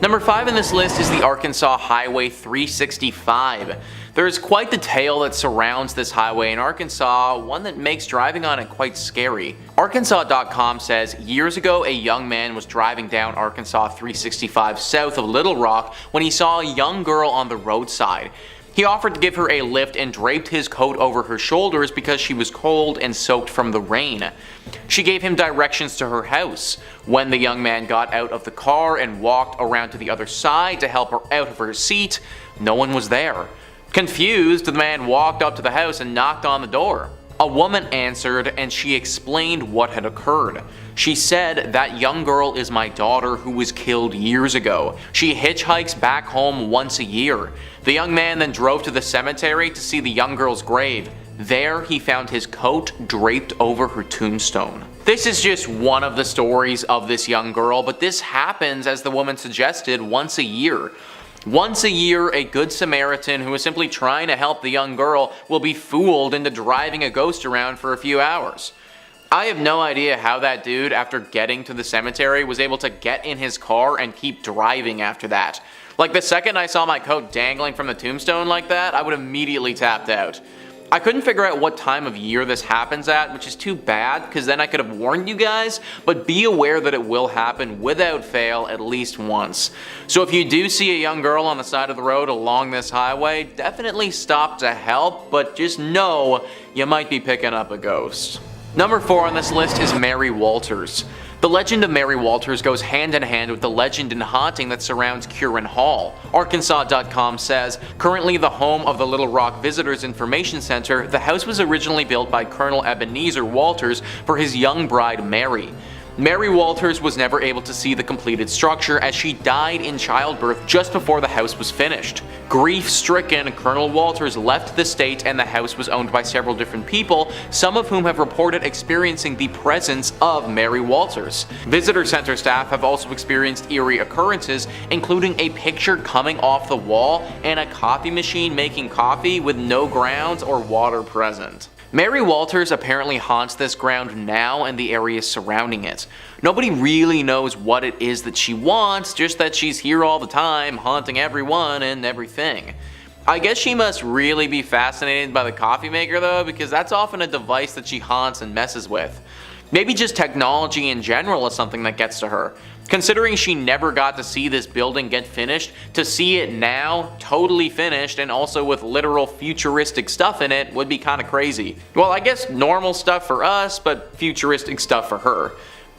Number 5 in this list is the Arkansas Highway 365. There is quite the tale that surrounds this highway in Arkansas, one that makes driving on it quite scary. Arkansas.com says, years ago a young man was driving down Arkansas 365 south of Little Rock when he saw a young girl on the roadside. He offered to give her a lift and draped his coat over her shoulders because she was cold and soaked from the rain. She gave him directions to her house. When the young man got out of the car and walked around to the other side to help her out of her seat, no one was there. Confused, the man walked up to the house and knocked on the door. A woman answered and she explained what had occurred. She said, "That young girl is my daughter who was killed years ago. She hitchhikes back home once a year." The young man then drove to the cemetery to see the young girl's grave. There he found his coat draped over her tombstone. This is just one of the stories of this young girl, but this happens, as the woman suggested, once a year. Once a year, a good Samaritan who is simply trying to help the young girl will be fooled into driving a ghost around for a few hours. I have no idea how that dude, after getting to the cemetery, was able to get in his car and keep driving after that. Like, the second I saw my coat dangling from the tombstone like that, I would immediately tapped out. I couldn't figure out what time of year this happens at, which is too bad, because then I could have warned you guys, but be aware that it will happen without fail at least once. So if you do see a young girl on the side of the road along this highway, definitely stop to help, but just know you might be picking up a ghost. Number 4 on this list is Mary Walters. The legend of Mary Walters goes hand in hand with the legend and haunting that surrounds Curran Hall. Arkansas.com says, currently the home of the Little Rock Visitors Information Center, the house was originally built by Colonel Ebenezer Walters for his young bride Mary. Mary Walters was never able to see the completed structure as she died in childbirth just before the house was finished. Grief-stricken, Colonel Walters left the state and the house was owned by several different people, some of whom have reported experiencing the presence of Mary Walters. Visitor center staff have also experienced eerie occurrences, including a picture coming off the wall and a coffee machine making coffee with no grounds or water present. Mary Walters apparently haunts this ground now and the areas surrounding it. Nobody really knows what it is that she wants, just that she's here all the time, haunting everyone and everything. I guess she must really be fascinated by the coffee maker though, because that's often a device that she haunts and messes with. Maybe just technology in general is something that gets to her. Considering she never got to see this building get finished, to see it now, totally finished, and also with literal futuristic stuff in it would be kinda crazy. Well, I guess normal stuff for us, but futuristic stuff for her.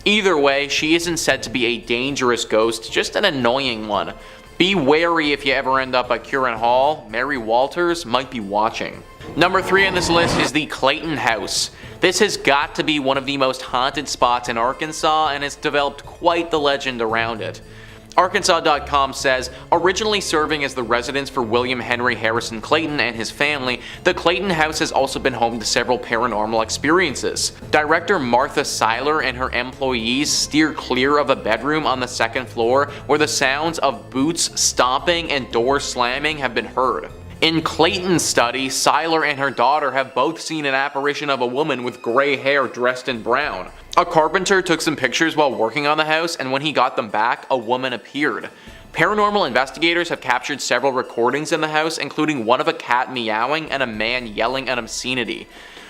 Either way, she isn't said to be a dangerous ghost, just an annoying one. Be wary if you ever end up at Curran Hall, Mary Walters might be watching. Number 3 on this list is the Clayton House. This has got to be one of the most haunted spots in Arkansas and has developed quite the legend around it. Arkansas.com says, originally serving as the residence for William Henry Harrison Clayton and his family, the Clayton House has also been home to several paranormal experiences. Director Martha Seiler and her employees steer clear of a bedroom on the second floor where the sounds of boots stomping and doors slamming have been heard. In Clayton's study, Seiler and her daughter have both seen an apparition of a woman with gray hair dressed in brown. A carpenter took some pictures while working on the house, and when he got them back, a woman appeared. Paranormal investigators have captured several recordings in the house, including one of a cat meowing and a man yelling an obscenity.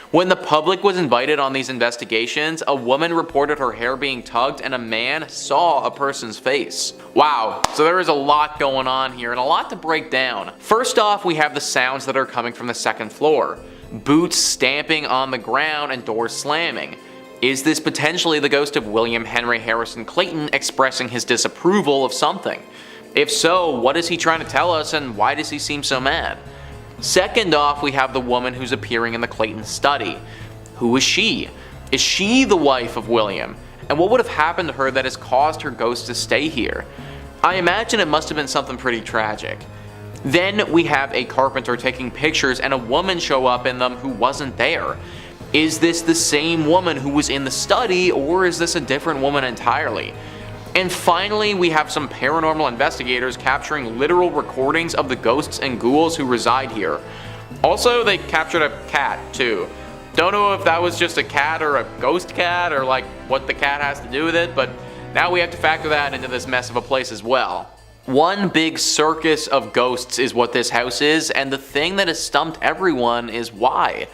When the public was invited on these investigations, a woman reported her hair being tugged and a man saw a person's face. Wow, so there is a lot going on here and a lot to break down. First off, we have the sounds that are coming from the second floor. Boots stamping on the ground and doors slamming. Is this potentially the ghost of William Henry Harrison Clayton expressing his disapproval of something? If so, what is he trying to tell us and why does he seem so mad? Second off, we have the woman who's appearing in the Clayton study. Who is she? Is she the wife of William? And what would have happened to her that has caused her ghost to stay here? I imagine it must have been something pretty tragic. Then we have a carpenter taking pictures and a woman show up in them who wasn't there. Is this the same woman who was in the study, or is this a different woman entirely? And finally, we have some paranormal investigators capturing literal recordings of the ghosts and ghouls who reside here. Also, they captured a cat too. Don't know if that was just a cat or a ghost cat or like what the cat has to do with it, but now we have to factor that into this mess of a place as well. One big circus of ghosts is what this house is, and the thing that has stumped everyone is why.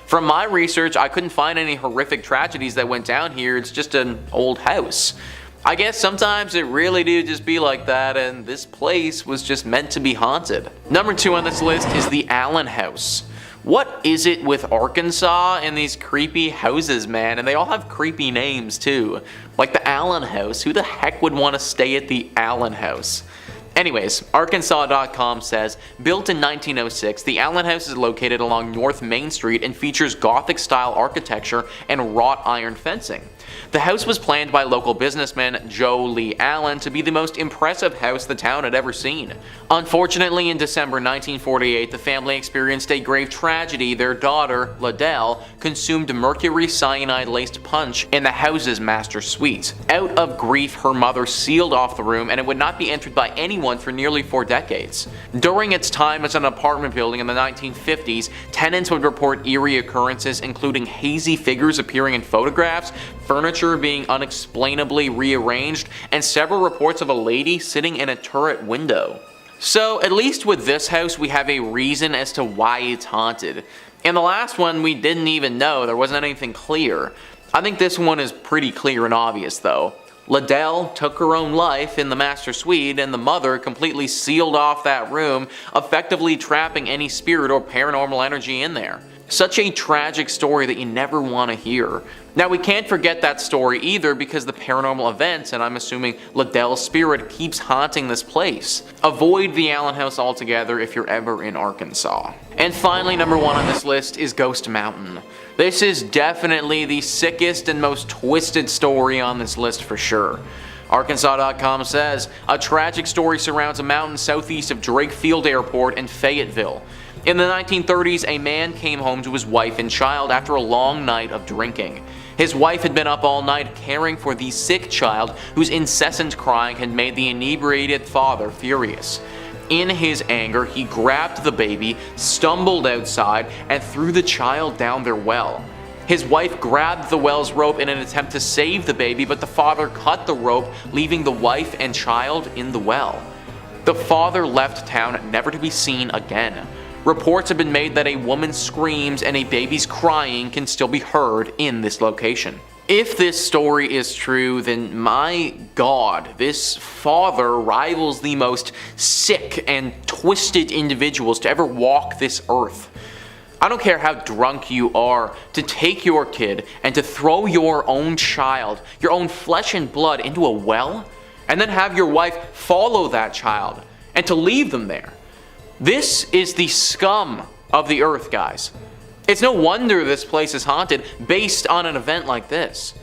From my research, I couldn't find any horrific tragedies that went down here. It's just an old house. I guess sometimes it really do just be like that, and this place was just meant to be haunted. Number 2 on this list is the Allen House. What is it with Arkansas and these creepy houses, man? And they all have creepy names too. Like the Allen House. Who the heck would want to stay at the Allen House? Anyways, Arkansas.com says, built in 1906, the Allen House is located along North Main Street and features Gothic-style architecture and wrought iron fencing. The house was planned by local businessman Joe Lee Allen to be the most impressive house the town had ever seen. Unfortunately, in December 1948, the family experienced a grave tragedy. Their daughter, Liddell, consumed mercury cyanide-laced punch in the house's master suite. Out of grief, her mother sealed off the room, and it would not be entered by anyone for nearly 4 decades. During its time as an apartment building in the 1950s, tenants would report eerie occurrences including hazy figures appearing in photographs, furniture being unexplainably rearranged, and several reports of a lady sitting in a turret window. So at least with this house we have a reason as to why it's haunted. In the last one we didn't even know, there wasn't anything clear. I think this one is pretty clear and obvious though. Liddell took her own life in the master suite, and the mother completely sealed off that room, effectively trapping any spirit or paranormal energy in there. Such a tragic story that you never want to hear. Now we can't forget that story either because the paranormal events, and I'm assuming Liddell's spirit, keeps haunting this place. Avoid the Allen House altogether if you're ever in Arkansas. And finally, number 1 on this list is Ghost Mountain. This is definitely the sickest and most twisted story on this list for sure. Arkansas.com says, a tragic story surrounds a mountain southeast of Drake Field Airport in Fayetteville. In the 1930s, a man came home to his wife and child after a long night of drinking. His wife had been up all night caring for the sick child whose incessant crying had made the inebriated father furious. In his anger, he grabbed the baby, stumbled outside, and threw the child down their well. His wife grabbed the well's rope in an attempt to save the baby, but the father cut the rope, leaving the wife and child in the well. The father left town never to be seen again. Reports have been made that a woman's screams and a baby's crying can still be heard in this location. If this story is true, then my god, this father rivals the most sick and twisted individuals to ever walk this earth. I don't care how drunk you are, to take your kid and to throw your own child, your own flesh and blood, into a well, and then have your wife follow that child, and to leave them there. This is the scum of the earth, guys. It's no wonder this place is haunted based on an event like this.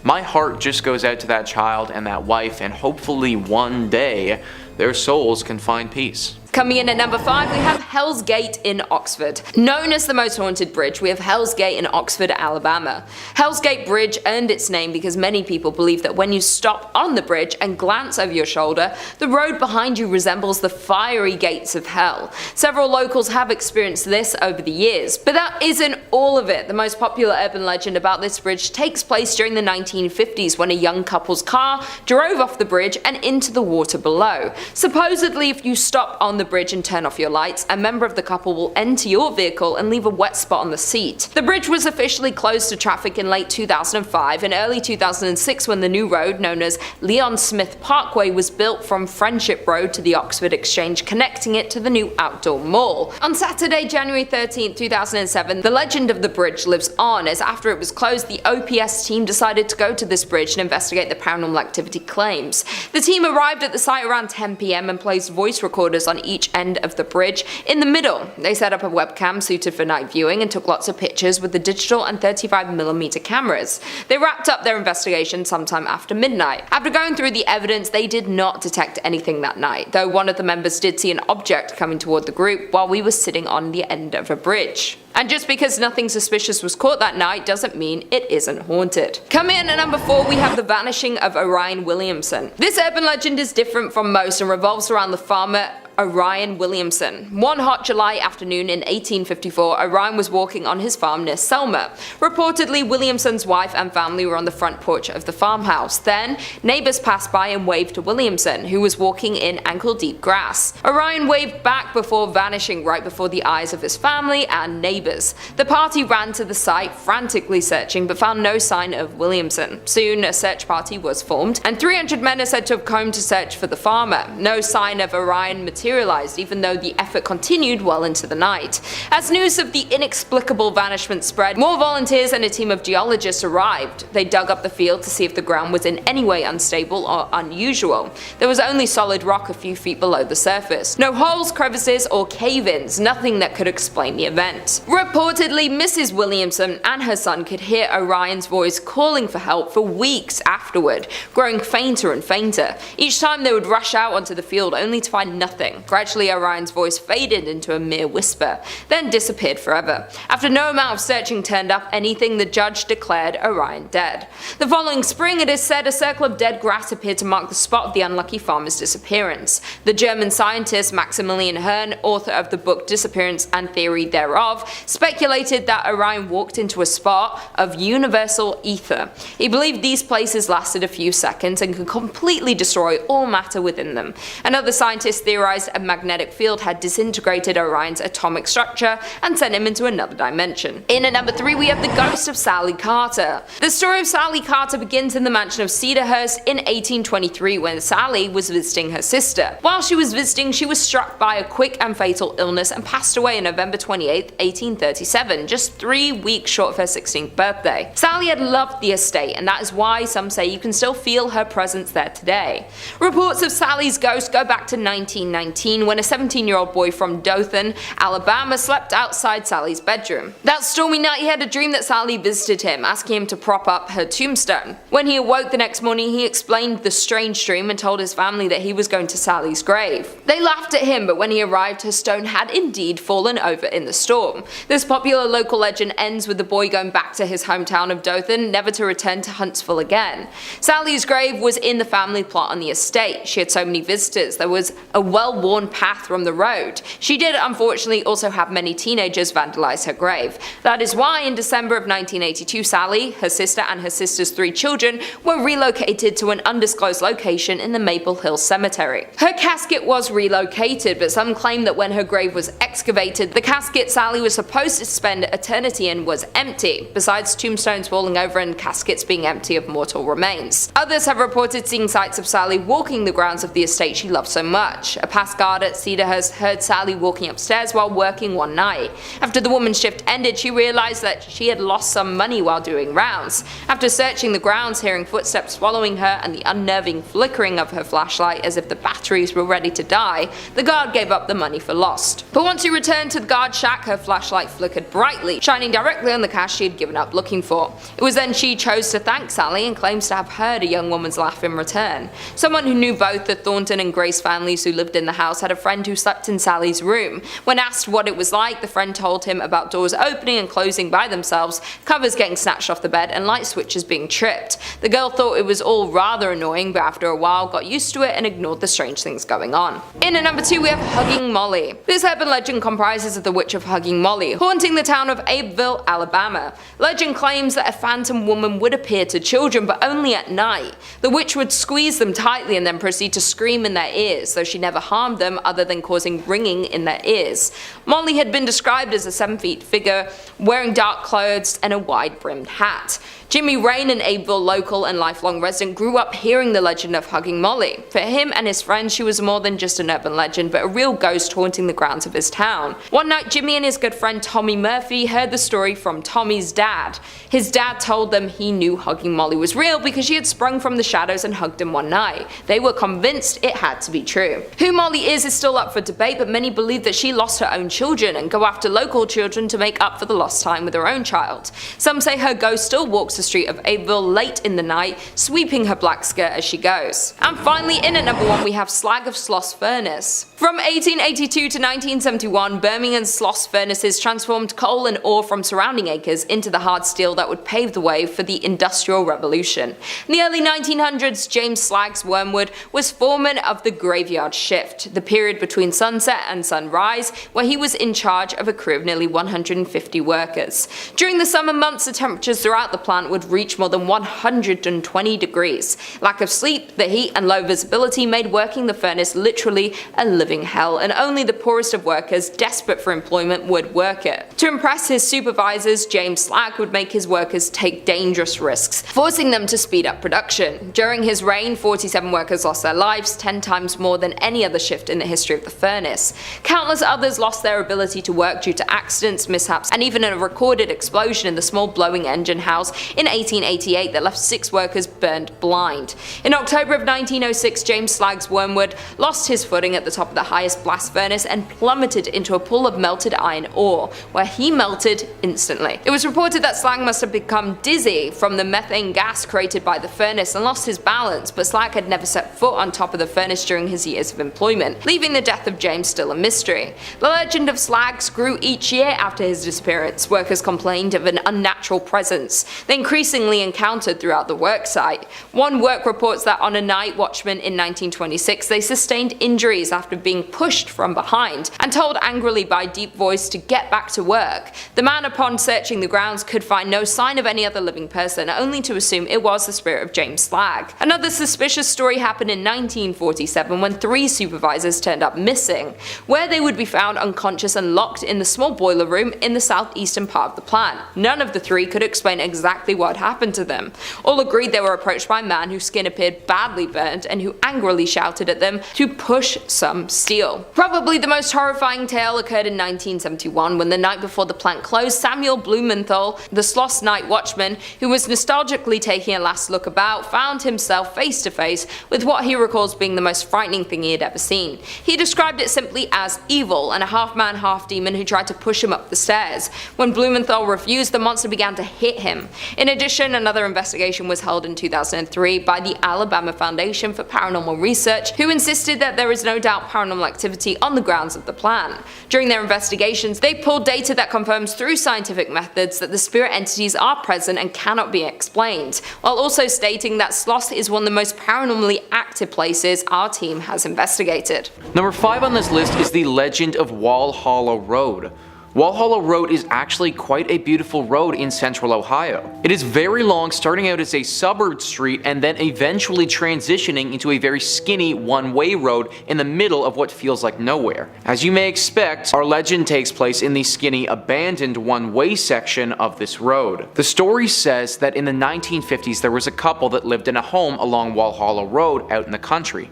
My heart just goes out to that child and that wife, and hopefully one day their souls can find peace. Coming in at number 5, we have Hell's Gate in Oxford. Known as the most haunted bridge, we have Hell's Gate in Oxford, Alabama. Hell's Gate Bridge earned its name because many people believe that when you stop on the bridge and glance over your shoulder, the road behind you resembles the fiery gates of hell. Several locals have experienced this over the years, but that isn't all of it. The most popular urban legend about this bridge takes place during the 1950s when a young couple's car drove off the bridge and into the water below. Supposedly, if you stop on the bridge and turn off your lights, a member of the couple will enter your vehicle and leave a wet spot on the seat. The bridge was officially closed to traffic in late 2005 and early 2006 when the new road, known as Leon Smith Parkway, was built from Friendship Road to the Oxford Exchange, connecting it to the new outdoor mall. On Saturday, January 13, 2007, the legend of the bridge lives on, as after it was closed, the OPS team decided to go to this bridge and investigate the paranormal activity claims. The team arrived at the site around 10 PM and placed voice recorders on each end of the bridge. In the middle, they set up a webcam suited for night viewing and took lots of pictures with the digital and 35mm cameras. They wrapped up their investigation sometime after midnight. After going through the evidence, they did not detect anything that night, though one of the members did see an object coming toward the group while we were sitting on the end of a bridge. And just because nothing suspicious was caught that night doesn't mean it isn't haunted. Coming in at number 4, we have the vanishing of Orion Williamson. This urban legend is different from most and revolves around the farmer Orion Williamson. One hot July afternoon in 1854, Orion was walking on his farm near Selma. Reportedly, Williamson's wife and family were on the front porch of the farmhouse. Then, neighbors passed by and waved to Williamson, who was walking in ankle-deep grass. Orion waved back before vanishing right before the eyes of his family and neighbors. The party ran to the site, frantically searching, but found no sign of Williamson. Soon, a search party was formed, and 300 men are said to have come to search for the farmer. No sign of Orion materialized, even though the effort continued well into the night. As news of the inexplicable vanishment spread, more volunteers and a team of geologists arrived. They dug up the field to see if the ground was in any way unstable or unusual. There was only solid rock a few feet below the surface. No holes, crevices, or cave-ins, nothing that could explain the event. Reportedly, Mrs. Williamson and her son could hear Orion's voice calling for help for weeks afterward, growing fainter and fainter. Each time they would rush out onto the field only to find nothing. Gradually, Orion's voice faded into a mere whisper, then disappeared forever. After no amount of searching turned up anything, the judge declared Orion dead. The following spring, it is said, a circle of dead grass appeared to mark the spot of the unlucky farmer's disappearance. The German scientist Maximilian Hearn, author of the book Disappearance and Theory Thereof, speculated that Orion walked into a spot of universal ether. He believed these places lasted a few seconds and could completely destroy all matter within them. Another scientist theorized a magnetic field had disintegrated Orion's atomic structure and sent him into another dimension. In at number 3, we have the ghost of Sally Carter. The story of Sally Carter begins in the mansion of Cedarhurst in 1823 when Sally was visiting her sister. While she was visiting, she was struck by a quick and fatal illness and passed away on November 28, 1837, just 3 weeks short of her 16th birthday. Sally had loved the estate, and that is why some say you can still feel her presence there today. Reports of Sally's ghost go back to 1919 when a 17-year-old boy from Dothan, Alabama slept outside Sally's bedroom. That stormy night he had a dream that Sally visited him, asking him to prop up her tombstone. When he awoke the next morning, he explained the strange dream and told his family that he was going to Sally's grave. They laughed at him, but when he arrived, her stone had indeed fallen over in the storm. This popular local legend ends with the boy going back to his hometown of Dothan, never to return to Huntsville again. Sally's grave was in the family plot on the estate. She had so many visitors, there was a well-worn path from the road. She did unfortunately also have many teenagers vandalize her grave. That is why in December of 1982, Sally, her sister, and her sister's 3 children were relocated to an undisclosed location in the Maple Hill Cemetery. Her casket was relocated, but some claim that when her grave was excavated, the casket Sally was supposed to spend eternity in was empty, besides tombstones falling over and caskets being empty of mortal remains. Others have reported seeing sights of Sally walking the grounds of the estate she loved so much. A past guard at Cedarhurst heard Sally walking upstairs while working one night. After the woman's shift ended, she realized that she had lost some money while doing rounds. After searching the grounds, hearing footsteps following her and the unnerving flickering of her flashlight as if the batteries were ready to die, the guard gave up the money for lost. But once she returned to the guard shack, her flashlight flickered brightly, shining directly on the cash she had given up looking for. It was then she chose to thank Sally and claims to have heard a young woman's laugh in return. Someone who knew both the Thornton and Grace families who lived in the house had a friend who slept in Sally's room. When asked what it was like, the friend told him about doors opening and closing by themselves, covers getting snatched off the bed, and light switches being tripped. The girl thought it was all rather annoying, but after a while got used to it and ignored the strange things going on. In at number 2, we have Hugging Molly. This urban legend comprises of the witch of Hugging Molly, haunting the town of Abbeville, Alabama. Legend claims that a phantom woman would appear to children, but only at night. The witch would squeeze them tightly and then proceed to scream in their ears, though she never harmed them other than causing ringing in their ears. Molly had been described as a 7-foot figure, wearing dark clothes and a wide-brimmed hat. Jimmy Rain, an Abbeville local and lifelong resident, grew up hearing the legend of Hugging Molly. For him and his friends, she was more than just an urban legend, but a real ghost haunting the grounds of his town. One night, Jimmy and his good friend Tommy Murphy heard the story from Tommy's dad. His dad told them he knew Hugging Molly was real because she had sprung from the shadows and hugged him one night. They were convinced it had to be true. Who Molly is still up for debate, but many believe that she lost her own children and go after local children to make up for the lost time with her own child. Some say her ghost still walks Water Street of Abbeville late in the night, sweeping her black skirt as she goes. And finally, in at number 1 we have Slag of Sloth's Furnace. From 1882 to 1971, Birmingham's Sloth's furnaces transformed coal and ore from surrounding acres into the hard steel that would pave the way for the Industrial Revolution. In the early 1900s, James Slag's Wormwood was foreman of the graveyard shift, the period between sunset and sunrise, where he was in charge of a crew of nearly 150 workers. During the summer months, the temperatures throughout the plant would reach more than 120 degrees. Lack of sleep, the heat, and low visibility made working the furnace literally a living hell, and only the poorest of workers desperate for employment would work it. To impress his supervisors, James Slag would make his workers take dangerous risks, forcing them to speed up production. During his reign, 47 workers lost their lives, 10 times more than any other shift in the history of the furnace. Countless others lost their ability to work due to accidents, mishaps, and even a recorded explosion in the small blowing engine house in 1888 that left 6 workers burned blind. In October of 1906, James Slag's Wormwood lost his footing at the top of the highest blast furnace and plummeted into a pool of melted iron ore, where he melted instantly. It was reported that Slag must have become dizzy from the methane gas created by the furnace and lost his balance, but Slag had never set foot on top of the furnace during his years of employment, leaving the death of James still a mystery. The legend of Slag's grew each year after his disappearance. Workers complained of an unnatural presence they increasingly encountered throughout the worksite. One work reports that on a night watchman in 1926 they sustained injuries after being pushed from behind and told angrily by a deep voice to get back to work. The man, upon searching the grounds, could find no sign of any other living person, only to assume it was the spirit of James Slag. Another suspicious story happened in 1947 when 3 supervisors turned up missing, where they would be found unconscious and locked in the small boiler room in the southeastern part of the plant. None of the 3 could explain exactly what happened to them. All agreed they were approached by a man whose skin appeared badly burnt and who angrily shouted at them to push some steel. Probably the most horrifying tale occurred in 1971 when the night before the plant closed, Samuel Blumenthal, the Sloth's night watchman, who was nostalgically taking a last look about, found himself face to face with what he recalls being the most frightening thing he had ever seen. He described it simply as evil and a half-man, half-demon who tried to push him up the stairs. When Blumenthal refused, the monster began to hit him. In addition, another investigation was held in 2003 by the Alabama Foundation for Paranormal Research, who insisted that there is no doubt paranormal activity on the grounds of the plant. During their investigations, they pulled data that confirms through scientific methods that the spirit entities are present and cannot be explained, while also stating that Sloth is one of the most paranormally active places our team has investigated. Number 5 on this list is the legend of Wall Hollow Road. Wall Hollow Road is actually quite a beautiful road in central Ohio. It is very long, starting out as a suburb street and then eventually transitioning into a very skinny one-way road in the middle of what feels like nowhere. As you may expect, our legend takes place in the skinny abandoned one-way section of this road. The story says that in the 1950s there was a couple that lived in a home along Wall Hollow Road out in the country.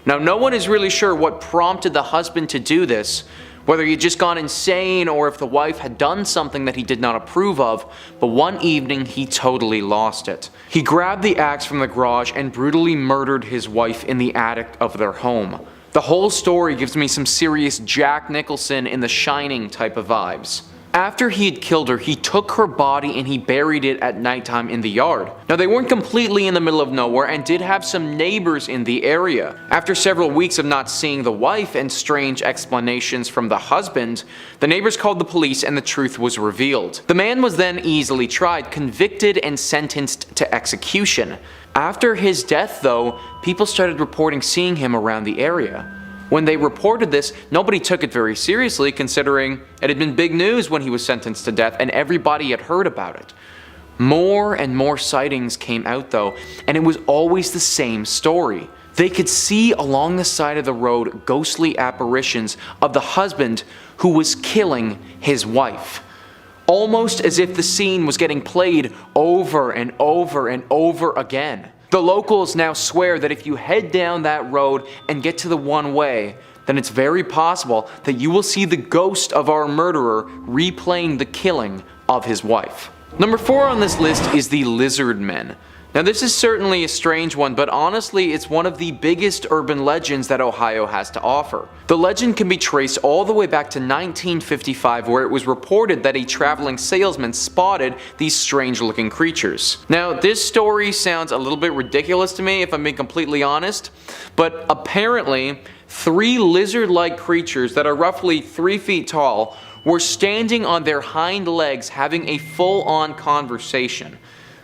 Now, no one is really sure what prompted the husband to do this, whether he had just gone insane or if the wife had done something that he did not approve of, but one evening he totally lost it. He grabbed the axe from the garage and brutally murdered his wife in the attic of their home. The whole story gives me some serious Jack Nicholson in The Shining type of vibes. After he had killed her, he took her body and he buried it at nighttime in the yard. Now, they weren't completely in the middle of nowhere and did have some neighbors in the area. After several weeks of not seeing the wife and strange explanations from the husband, the neighbors called the police and the truth was revealed. The man was then easily tried, convicted, and sentenced to execution. After his death, though, people started reporting seeing him around the area. When they reported this, nobody took it very seriously, considering it had been big news when he was sentenced to death and everybody had heard about it. More and more sightings came out though, and it was always the same story. They could see along the side of the road ghostly apparitions of the husband who was killing his wife. Almost as if the scene was getting played over and over and over again. The locals now swear that if you head down that road and get to the one-way, then it's very possible that you will see the ghost of our murderer replaying the killing of his wife. Number 4 on this list is the Lizard Men. Now this is certainly a strange one, but honestly it's one of the biggest urban legends that Ohio has to offer. The legend can be traced all the way back to 1955, where it was reported that a traveling salesman spotted these strange looking creatures. Now this story sounds a little bit ridiculous to me if I'm being completely honest, but apparently 3 lizard-like creatures that are roughly 3 feet tall were standing on their hind legs having a full-on conversation.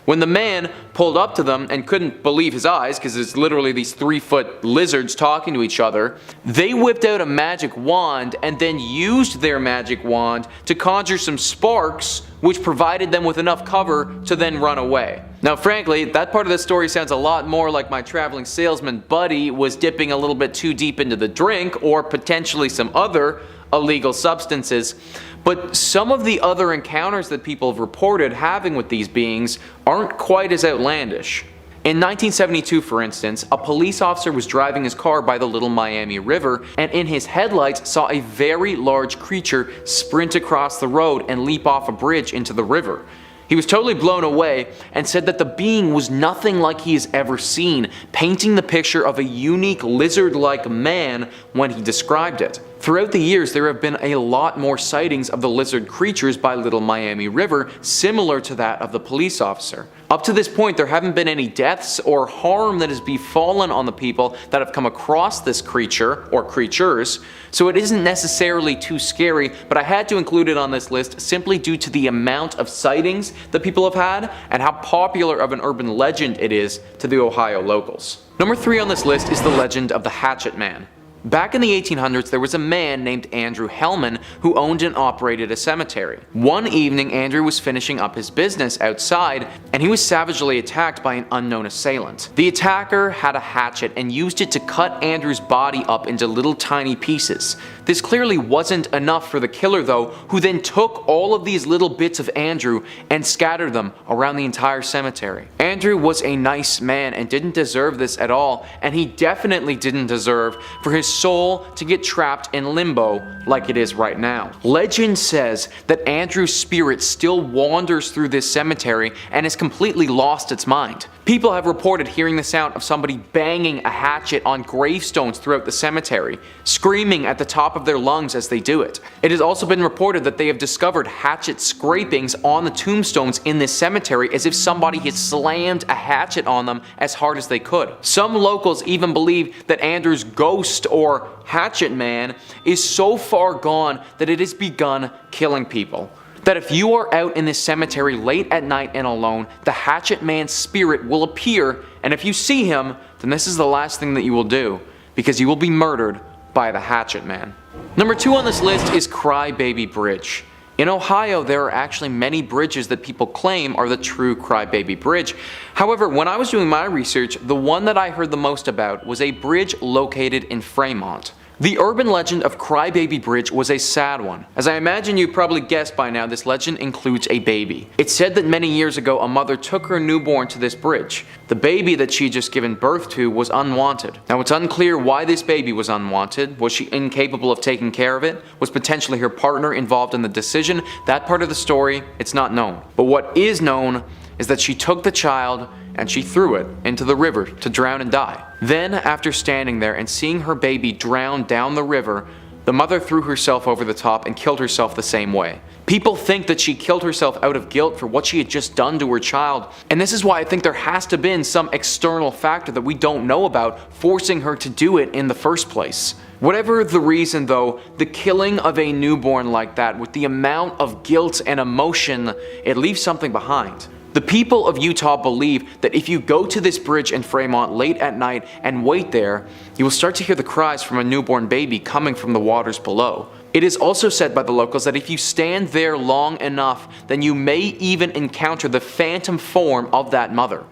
When the man pulled up to them and couldn't believe his eyes, because it's literally these 3-foot lizards talking to each other, they whipped out a magic wand and then used their magic wand to conjure some sparks, which provided them with enough cover to then run away. Now frankly, that part of the story sounds a lot more like my traveling salesman buddy was dipping a little bit too deep into the drink, or potentially some other illegal substances. But some of the other encounters that people have reported having with these beings aren't quite as outlandish. In 1972, for instance, a police officer was driving his car by the Little Miami River and in his headlights saw a very large creature sprint across the road and leap off a bridge into the river. He was totally blown away and said that the being was nothing like he has ever seen, painting the picture of a unique lizard-like man when he described it. Throughout the years, there have been a lot more sightings of the lizard creatures by Little Miami River, similar to that of the police officer. Up to this point, there haven't been any deaths or harm that has befallen on the people that have come across this creature, or creatures, so it isn't necessarily too scary, but I had to include it on this list simply due to the amount of sightings that people have had and how popular of an urban legend it is to the Ohio locals. Number 3 on this list is the legend of the Hatchet Man. Back in the 1800s, there was a man named Andrew Hellman who owned and operated a cemetery. One evening, Andrew was finishing up his business outside, and he was savagely attacked by an unknown assailant. The attacker had a hatchet and used it to cut Andrew's body up into little tiny pieces. This clearly wasn't enough for the killer though, who then took all of these little bits of Andrew and scattered them around the entire cemetery. Andrew was a nice man and didn't deserve this at all, and he definitely didn't deserve for his soul to get trapped in limbo like it is right now. Legend says that Andrew's spirit still wanders through this cemetery and has completely lost its mind. People have reported hearing the sound of somebody banging a hatchet on gravestones throughout the cemetery, screaming at the top of their lungs as they do it. It has also been reported that they have discovered hatchet scrapings on the tombstones in this cemetery as if somebody had slammed a hatchet on them as hard as they could. Some locals even believe that Andrew's ghost or Hatchet Man is so far gone that it has begun killing people. That if you are out in this cemetery late at night and alone, the Hatchet Man's spirit will appear, and if you see him, then this is the last thing that you will do, because you will be murdered by the Hatchet Man. Number 2 on this list is Crybaby Bridge. In Ohio, there are actually many bridges that people claim are the true Crybaby Bridge. However, when I was doing my research, the one that I heard the most about was a bridge located in Fremont. The urban legend of Crybaby Bridge was a sad one. As I imagine you probably guessed by now, this legend includes a baby. It's said that many years ago a mother took her newborn to this bridge. The baby that she had just given birth to was unwanted. Now it's unclear why this baby was unwanted. Was she incapable of taking care of it? Was potentially her partner involved in the decision? That part of the story, it's not known. But what is known is that she took the child and she threw it into the river to drown and die. Then, after standing there and seeing her baby drown down the river, the mother threw herself over the top and killed herself the same way. People think that she killed herself out of guilt for what she had just done to her child, and this is why I think there has to have been some external factor that we don't know about forcing her to do it in the first place. Whatever the reason though, the killing of a newborn like that with the amount of guilt and emotion, it leaves something behind. The people of Utah believe that if you go to this bridge in Fremont late at night and wait there, you will start to hear the cries from a newborn baby coming from the waters below. It is also said by the locals that if you stand there long enough, then you may even encounter the phantom form of that mother.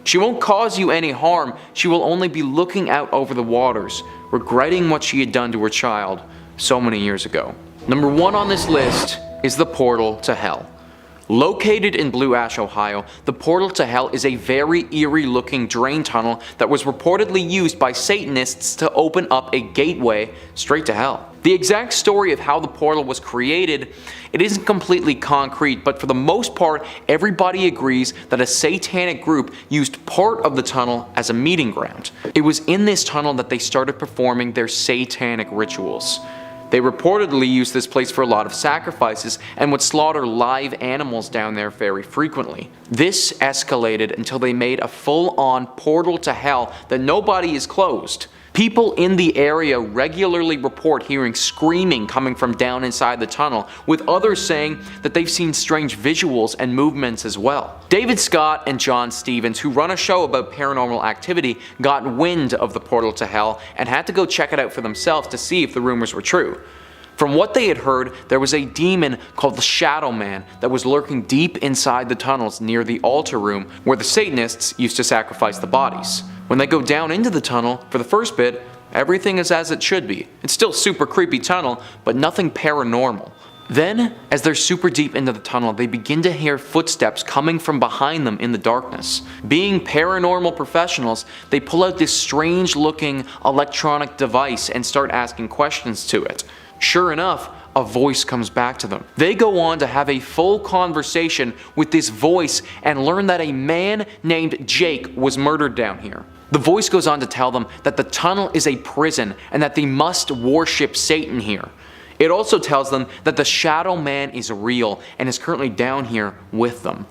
She won't cause you any harm, she will only be looking out over the waters, regretting what she had done to her child so many years ago. Number 1 on this list is the portal to hell. Located in Blue Ash, Ohio, the portal to hell is a very eerie looking drain tunnel that was reportedly used by Satanists to open up a gateway straight to hell. The exact story of how the portal was created, it isn't completely concrete, but for the most part, everybody agrees that a satanic group used part of the tunnel as a meeting ground. It was in this tunnel that they started performing their satanic rituals. They reportedly used this place for a lot of sacrifices and would slaughter live animals down there very frequently. This escalated until they made a full-on portal to hell that nobody is closed. People in the area regularly report hearing screaming coming from down inside the tunnel, with others saying that they've seen strange visuals and movements as well. David Scott and John Stevens, who run a show about paranormal activity, got wind of the portal to hell and had to go check it out for themselves to see if the rumors were true. From what they had heard, there was a demon called the Shadow Man that was lurking deep inside the tunnels near the altar room where the Satanists used to sacrifice the bodies. When they go down into the tunnel, for the first bit, everything is as it should be. It's still a super creepy tunnel, but nothing paranormal. Then, as they're super deep into the tunnel, they begin to hear footsteps coming from behind them in the darkness. Being paranormal professionals, they pull out this strange looking electronic device and start asking questions to it. Sure enough, a voice comes back to them. They go on to have a full conversation with this voice and learn that a man named Jake was murdered down here. The voice goes on to tell them that the tunnel is a prison and that they must worship Satan here. It also tells them that the Shadow Man is real and is currently down here with them.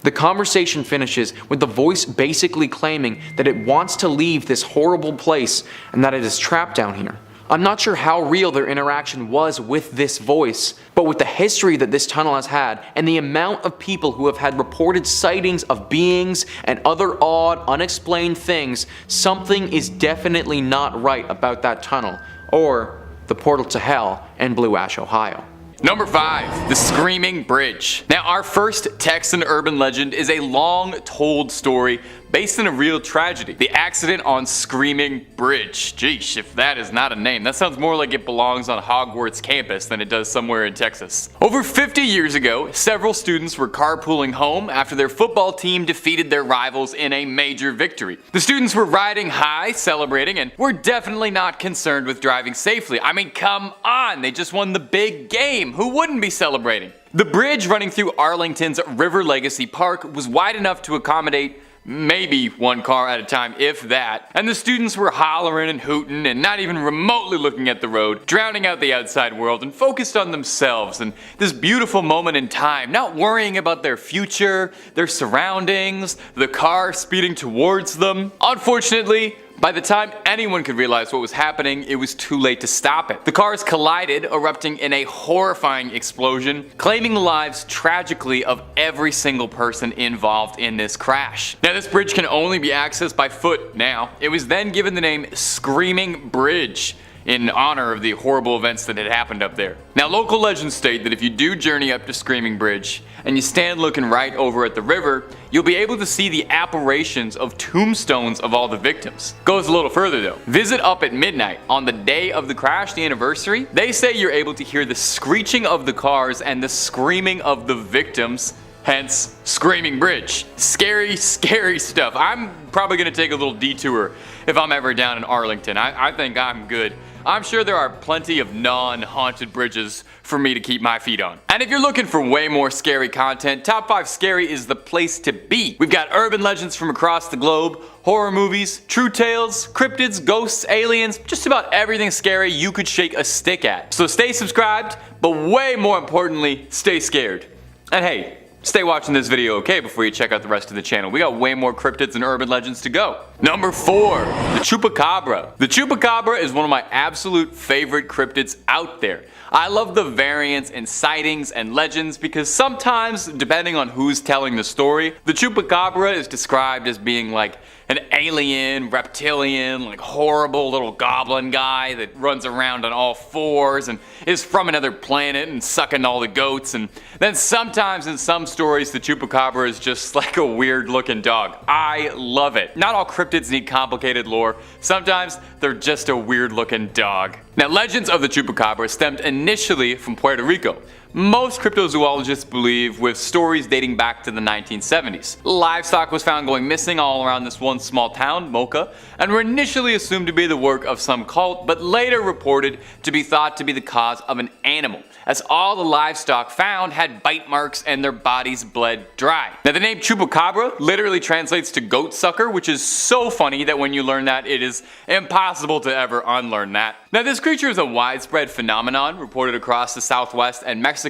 The conversation finishes with the voice basically claiming that it wants to leave this horrible place and that it is trapped down here. I'm not sure how real their interaction was with this voice, but with the history that this tunnel has had and the amount of people who have had reported sightings of beings and other odd, unexplained things, something is definitely not right about that tunnel, or the portal to hell in Blue Ash, Ohio. Number 5. The Screaming Bridge. Now, our first Texan urban legend is a long-told story based on a real tragedy. The accident on Screaming Bridge. Geesh, if that is not a name. That sounds more like it belongs on Hogwarts campus than it does somewhere in Texas. Over 50 years ago, several students were carpooling home after their football team defeated their rivals in a major victory. The students were riding high, celebrating, and were definitely not concerned with driving safely. I mean, come on, they just won the big game. Who wouldn't be celebrating? The bridge running through Arlington's River Legacy Park was wide enough to accommodate maybe one car at a time, if that. And the students were hollering and hooting and not even remotely looking at the road, drowning out the outside world and focused on themselves and this beautiful moment in time, not worrying about their future, their surroundings, the car speeding towards them. Unfortunately, by the time anyone could realize what was happening, it was too late to stop it. The cars collided, erupting in a horrifying explosion, claiming the lives tragically of every single person involved in this crash. Now, this bridge can only be accessed by foot now. It was then given the name Screaming Bridge in honor of the horrible events that had happened up there. Now, local legends state that if you do journey up to Screaming Bridge and you stand looking right over at the river, you'll be able to see the apparitions of tombstones of all the victims. Goes a little further though. Visit up at midnight on the day of the crash, the anniversary. They say you're able to hear the screeching of the cars and the screaming of the victims, hence Screaming Bridge. Scary, scary stuff. I'm probably gonna take a little detour if I'm ever down in Arlington. I think I'm good. I'm sure there are plenty of non-haunted bridges for me to keep my feet on. And if you're looking for way more scary content, Top 5 Scary is the place to be. We've got urban legends from across the globe, horror movies, true tales, cryptids, ghosts, aliens, just about everything scary you could shake a stick at. So stay subscribed, but way more importantly, stay scared. And hey, stay watching this video, okay, before you check out the rest of the channel. We got way more cryptids and urban legends to go. Number 4, the Chupacabra. The Chupacabra is one of my absolute favorite cryptids out there. I love the variants and sightings and legends because sometimes, depending on who's telling the story, the Chupacabra is described as being like an alien, reptilian, like horrible little goblin guy that runs around on all fours and is from another planet and sucking all the goats. And then sometimes in some stories the Chupacabra is just like a weird looking dog. I love it. Not all cryptids need complicated lore. Sometimes they're just a weird looking dog. Now, legends of the Chupacabra stemmed initially from Puerto Rico, most cryptozoologists believe, with stories dating back to the 1970s. Livestock was found going missing all around this one small town, Mocha, and were initially assumed to be the work of some cult, but later reported to be thought to be the cause of an animal, as all the livestock found had bite marks and their bodies bled dry. Now the name Chupacabra literally translates to goat sucker, which is so funny that when you learn that, it is impossible to ever unlearn that. Now this creature is a widespread phenomenon reported across the Southwest and Mexico,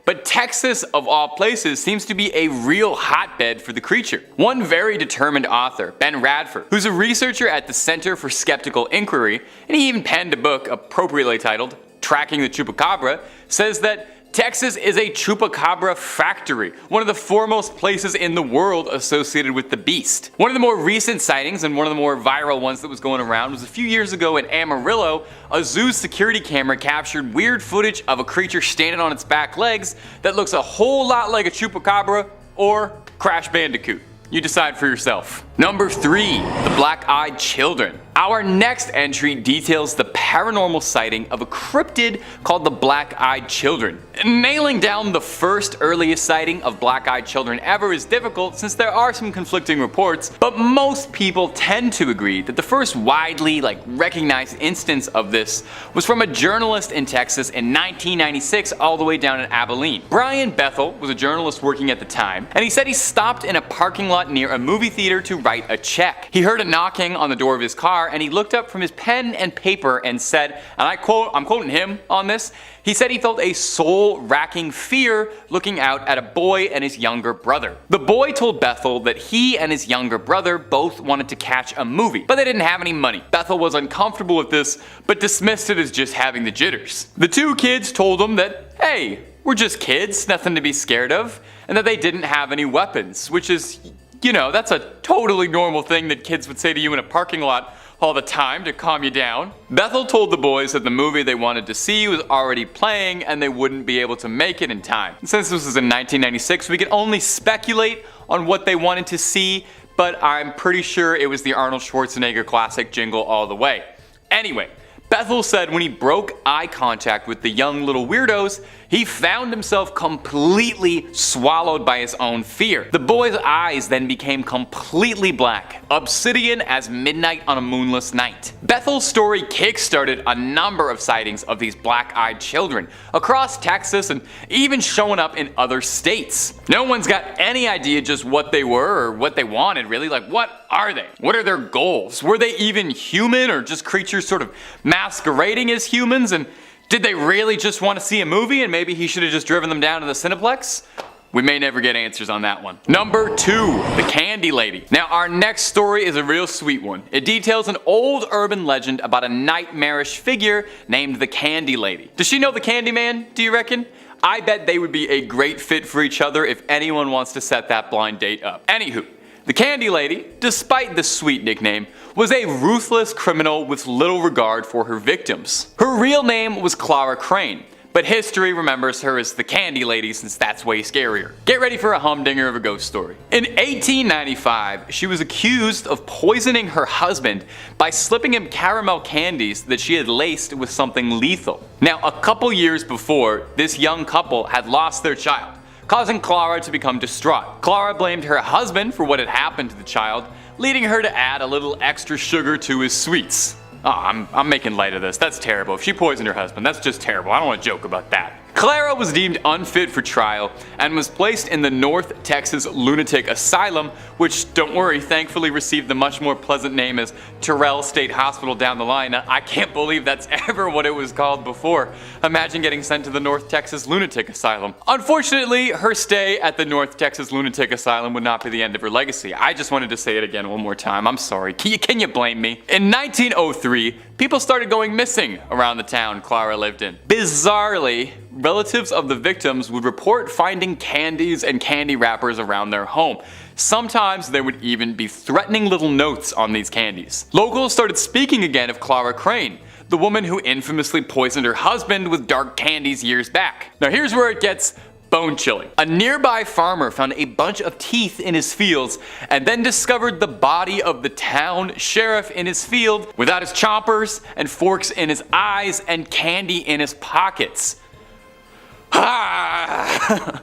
but Texas of all places seems to be a real hotbed for the creature. One very determined author, Ben Radford, who's a researcher at the Center for Skeptical Inquiry, and he even penned a book appropriately titled Tracking the Chupacabra, says that Texas is a Chupacabra factory, one of the foremost places in the world associated with the beast. One of the more recent sightings, and one of the more viral ones that was going around, was a few years ago in Amarillo. A zoo's security camera captured weird footage of a creature standing on its back legs that looks a whole lot like a Chupacabra or Crash Bandicoot. You decide for yourself. Number 3. The Blackeyed Children. Our next entry details the paranormal sighting of a cryptid called the Blackeyed Children. Nailing down the first earliest sighting of Blackeyed Children ever is difficult since there are some conflicting reports, but most people tend to agree that the first widely recognized instance of this was from a journalist in Texas in 1996 all the way down in Abilene. Brian Bethel was a journalist working at the time, and he said he stopped in a parking lot near a movie theater to write a check. He heard a knocking on the door of his car, and he looked up from his pen and paper and said, and I'm quoting him on this, he said he felt a soul-racking fear looking out at a boy and his younger brother. The boy told Bethel that he and his younger brother both wanted to catch a movie, but they didn't have any money. Bethel was uncomfortable with this, but dismissed it as just having the jitters. The two kids told him that, hey, we're just kids, nothing to be scared of, and that they didn't have any weapons, which is, you know, that's a totally normal thing that kids would say to you in a parking lot all the time to calm you down. Bethel told the boys that the movie they wanted to see was already playing and they wouldn't be able to make it in time. Since this was in 1996, we can only speculate on what they wanted to see, but I'm pretty sure it was the Arnold Schwarzenegger classic Jingle All the Way. Anyway, Bethel said when he broke eye contact with the young little weirdos, he found himself completely swallowed by his own fear. The boy's eyes then became completely black, obsidian as midnight on a moonless night. Bethel's story kickstarted a number of sightings of these black-eyed children across Texas and even showing up in other states. No one's got any idea just what they were or what they wanted, really. Like, what are they? What are their goals? Were they even human or just creatures sort of masquerading as humans? And did they really just want to see a movie and maybe he should have just driven them down to the Cineplex? We may never get answers on that one. Number 2, the Candy Lady. Now our next story is a real sweet one. It details an old urban legend about a nightmarish figure named the Candy Lady. Does she know the Candy Man, do you reckon? I bet they would be a great fit for each other if anyone wants to set that blind date up. Anywho, the Candy Lady, despite the sweet nickname, was a ruthless criminal with little regard for her victims. Her real name was Clara Crane, but history remembers her as the Candy Lady since that's way scarier. Get ready for a humdinger of a ghost story. In 1895, she was accused of poisoning her husband by slipping him caramel candies that she had laced with something lethal. Now, a couple years before, this young couple had lost their child, causing Clara to become distraught. Clara blamed her husband for what had happened to the child, leading her to add a little extra sugar to his sweets. Oh, I'm making light of this. That's terrible. If she poisoned her husband, that's just terrible. I don't want to joke about that. Clara was deemed unfit for trial and was placed in the North Texas Lunatic Asylum, which, don't worry, thankfully received the much more pleasant name as Terrell State Hospital down the line. I can't believe that's ever what it was called before. Imagine getting sent to the North Texas Lunatic Asylum. Unfortunately, her stay at the North Texas Lunatic Asylum would not be the end of her legacy. I just wanted to say it again one more time. I'm sorry. Can you blame me? In 1903, people started going missing around the town Clara lived in. Bizarrely, relatives of the victims would report finding candies and candy wrappers around their home. Sometimes there would even be threatening little notes on these candies. Locals started speaking again of Clara Crane, the woman who infamously poisoned her husband with dark candies years back. Now here's where it gets bone-chilling. A nearby farmer found a bunch of teeth in his fields and then discovered the body of the town sheriff in his field without his choppers and forks in his eyes and candy in his pockets.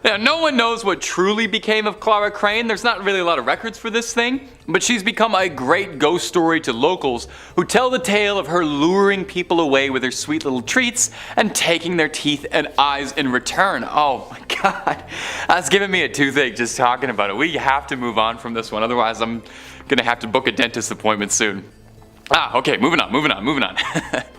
Now, no one knows what truly became of Clara Crane. There's not really a lot of records for this thing, but she's become a great ghost story to locals who tell the tale of her luring people away with her sweet little treats and taking their teeth and eyes in return. Oh my god, that's giving me a toothache just talking about it. We have to move on from this one, otherwise I'm gonna have to book a dentist appointment soon. Okay, moving on.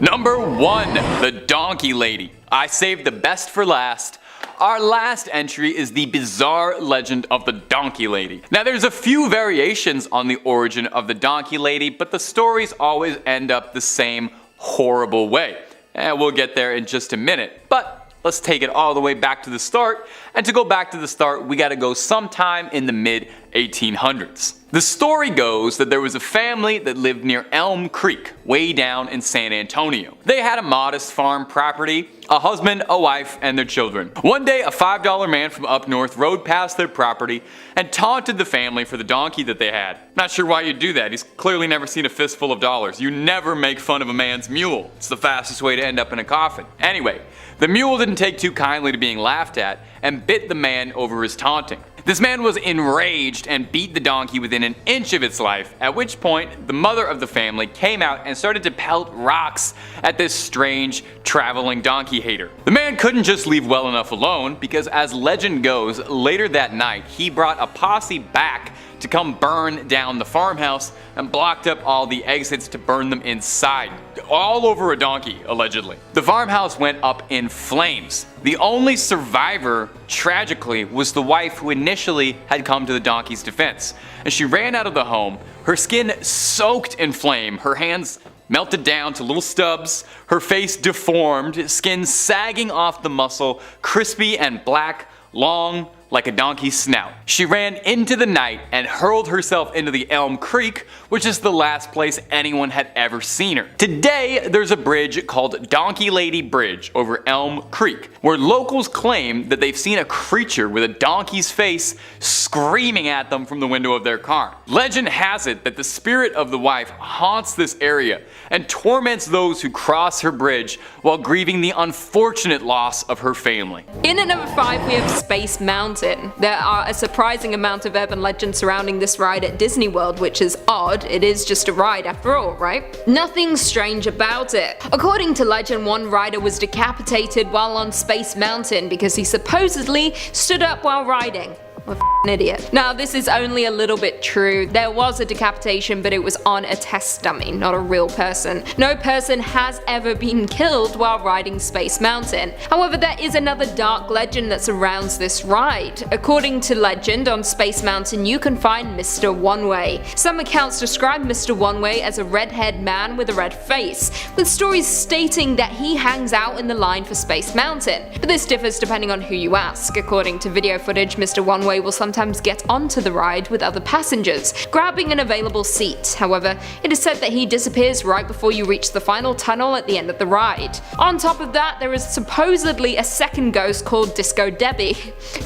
Number 1, the Donkey Lady. I saved the best for last. Our last entry is the bizarre legend of the Donkey Lady. Now, there's a few variations on the origin of the Donkey Lady, but the stories always end up the same horrible way. And we'll get there in just a minute, but let's take it all the way back to the start. And to go back to the start, we gotta go sometime in the mid-1800s. The story goes that there was a family that lived near Elm Creek, way down in San Antonio. They had a modest farm property, a husband, a wife, and their children. One day, a $5 man from up north rode past their property and taunted the family for the donkey that they had. Not sure why you'd do that. He's clearly never seen a fistful of dollars. You never make fun of a man's mule. It's the fastest way to end up in a coffin. Anyway, the mule didn't take too kindly to being laughed at and bit the man over his taunting. This man was enraged and beat the donkey within an inch of its life, at which point the mother of the family came out and started to pelt rocks at this strange traveling donkey hater. The man couldn't just leave well enough alone, because as legend goes, later that night he brought a posse back to come burn down the farmhouse and blocked up all the exits to burn them inside. All over a donkey, allegedly. The farmhouse went up in flames. The only survivor, tragically, was the wife who initially had come to the donkey's defense. As she ran out of the home, her skin soaked in flame, her hands melted down to little stubs, her face deformed, skin sagging off the muscle, crispy and black, long, like a donkey's snout. She ran into the night and hurled herself into the Elm Creek, which is the last place anyone had ever seen her. Today, there's a bridge called Donkey Lady Bridge over Elm Creek, where locals claim that they've seen a creature with a donkey's face screaming at them from the window of their car. Legend has it that the spirit of the wife haunts this area and torments those who cross her bridge while grieving the unfortunate loss of her family. In at number 5, we have Space Mountain. There are a surprising amount of urban legends surrounding this ride at Disney World, which is odd. It is just a ride after all, right? Nothing strange about it. According to legend, one rider was decapitated while on Space Mountain because he supposedly stood up while riding. What an idiot. Now, this is only a little bit true. There was a decapitation, but it was on a test dummy, not a real person. No person has ever been killed while riding Space Mountain. However, there is another dark legend that surrounds this ride. According to legend, on Space Mountain you can find Mr. One-Way. Some accounts describe Mr. One-Way as a red-haired man with a red face, with stories stating that he hangs out in the line for Space Mountain. But this differs depending on who you ask. According to video footage, Mr. One-Way will sometimes get onto the ride with other passengers, grabbing an available seat. However, it is said that he disappears right before you reach the final tunnel at the end of the ride. On top of that, there is supposedly a second ghost called Disco Debbie,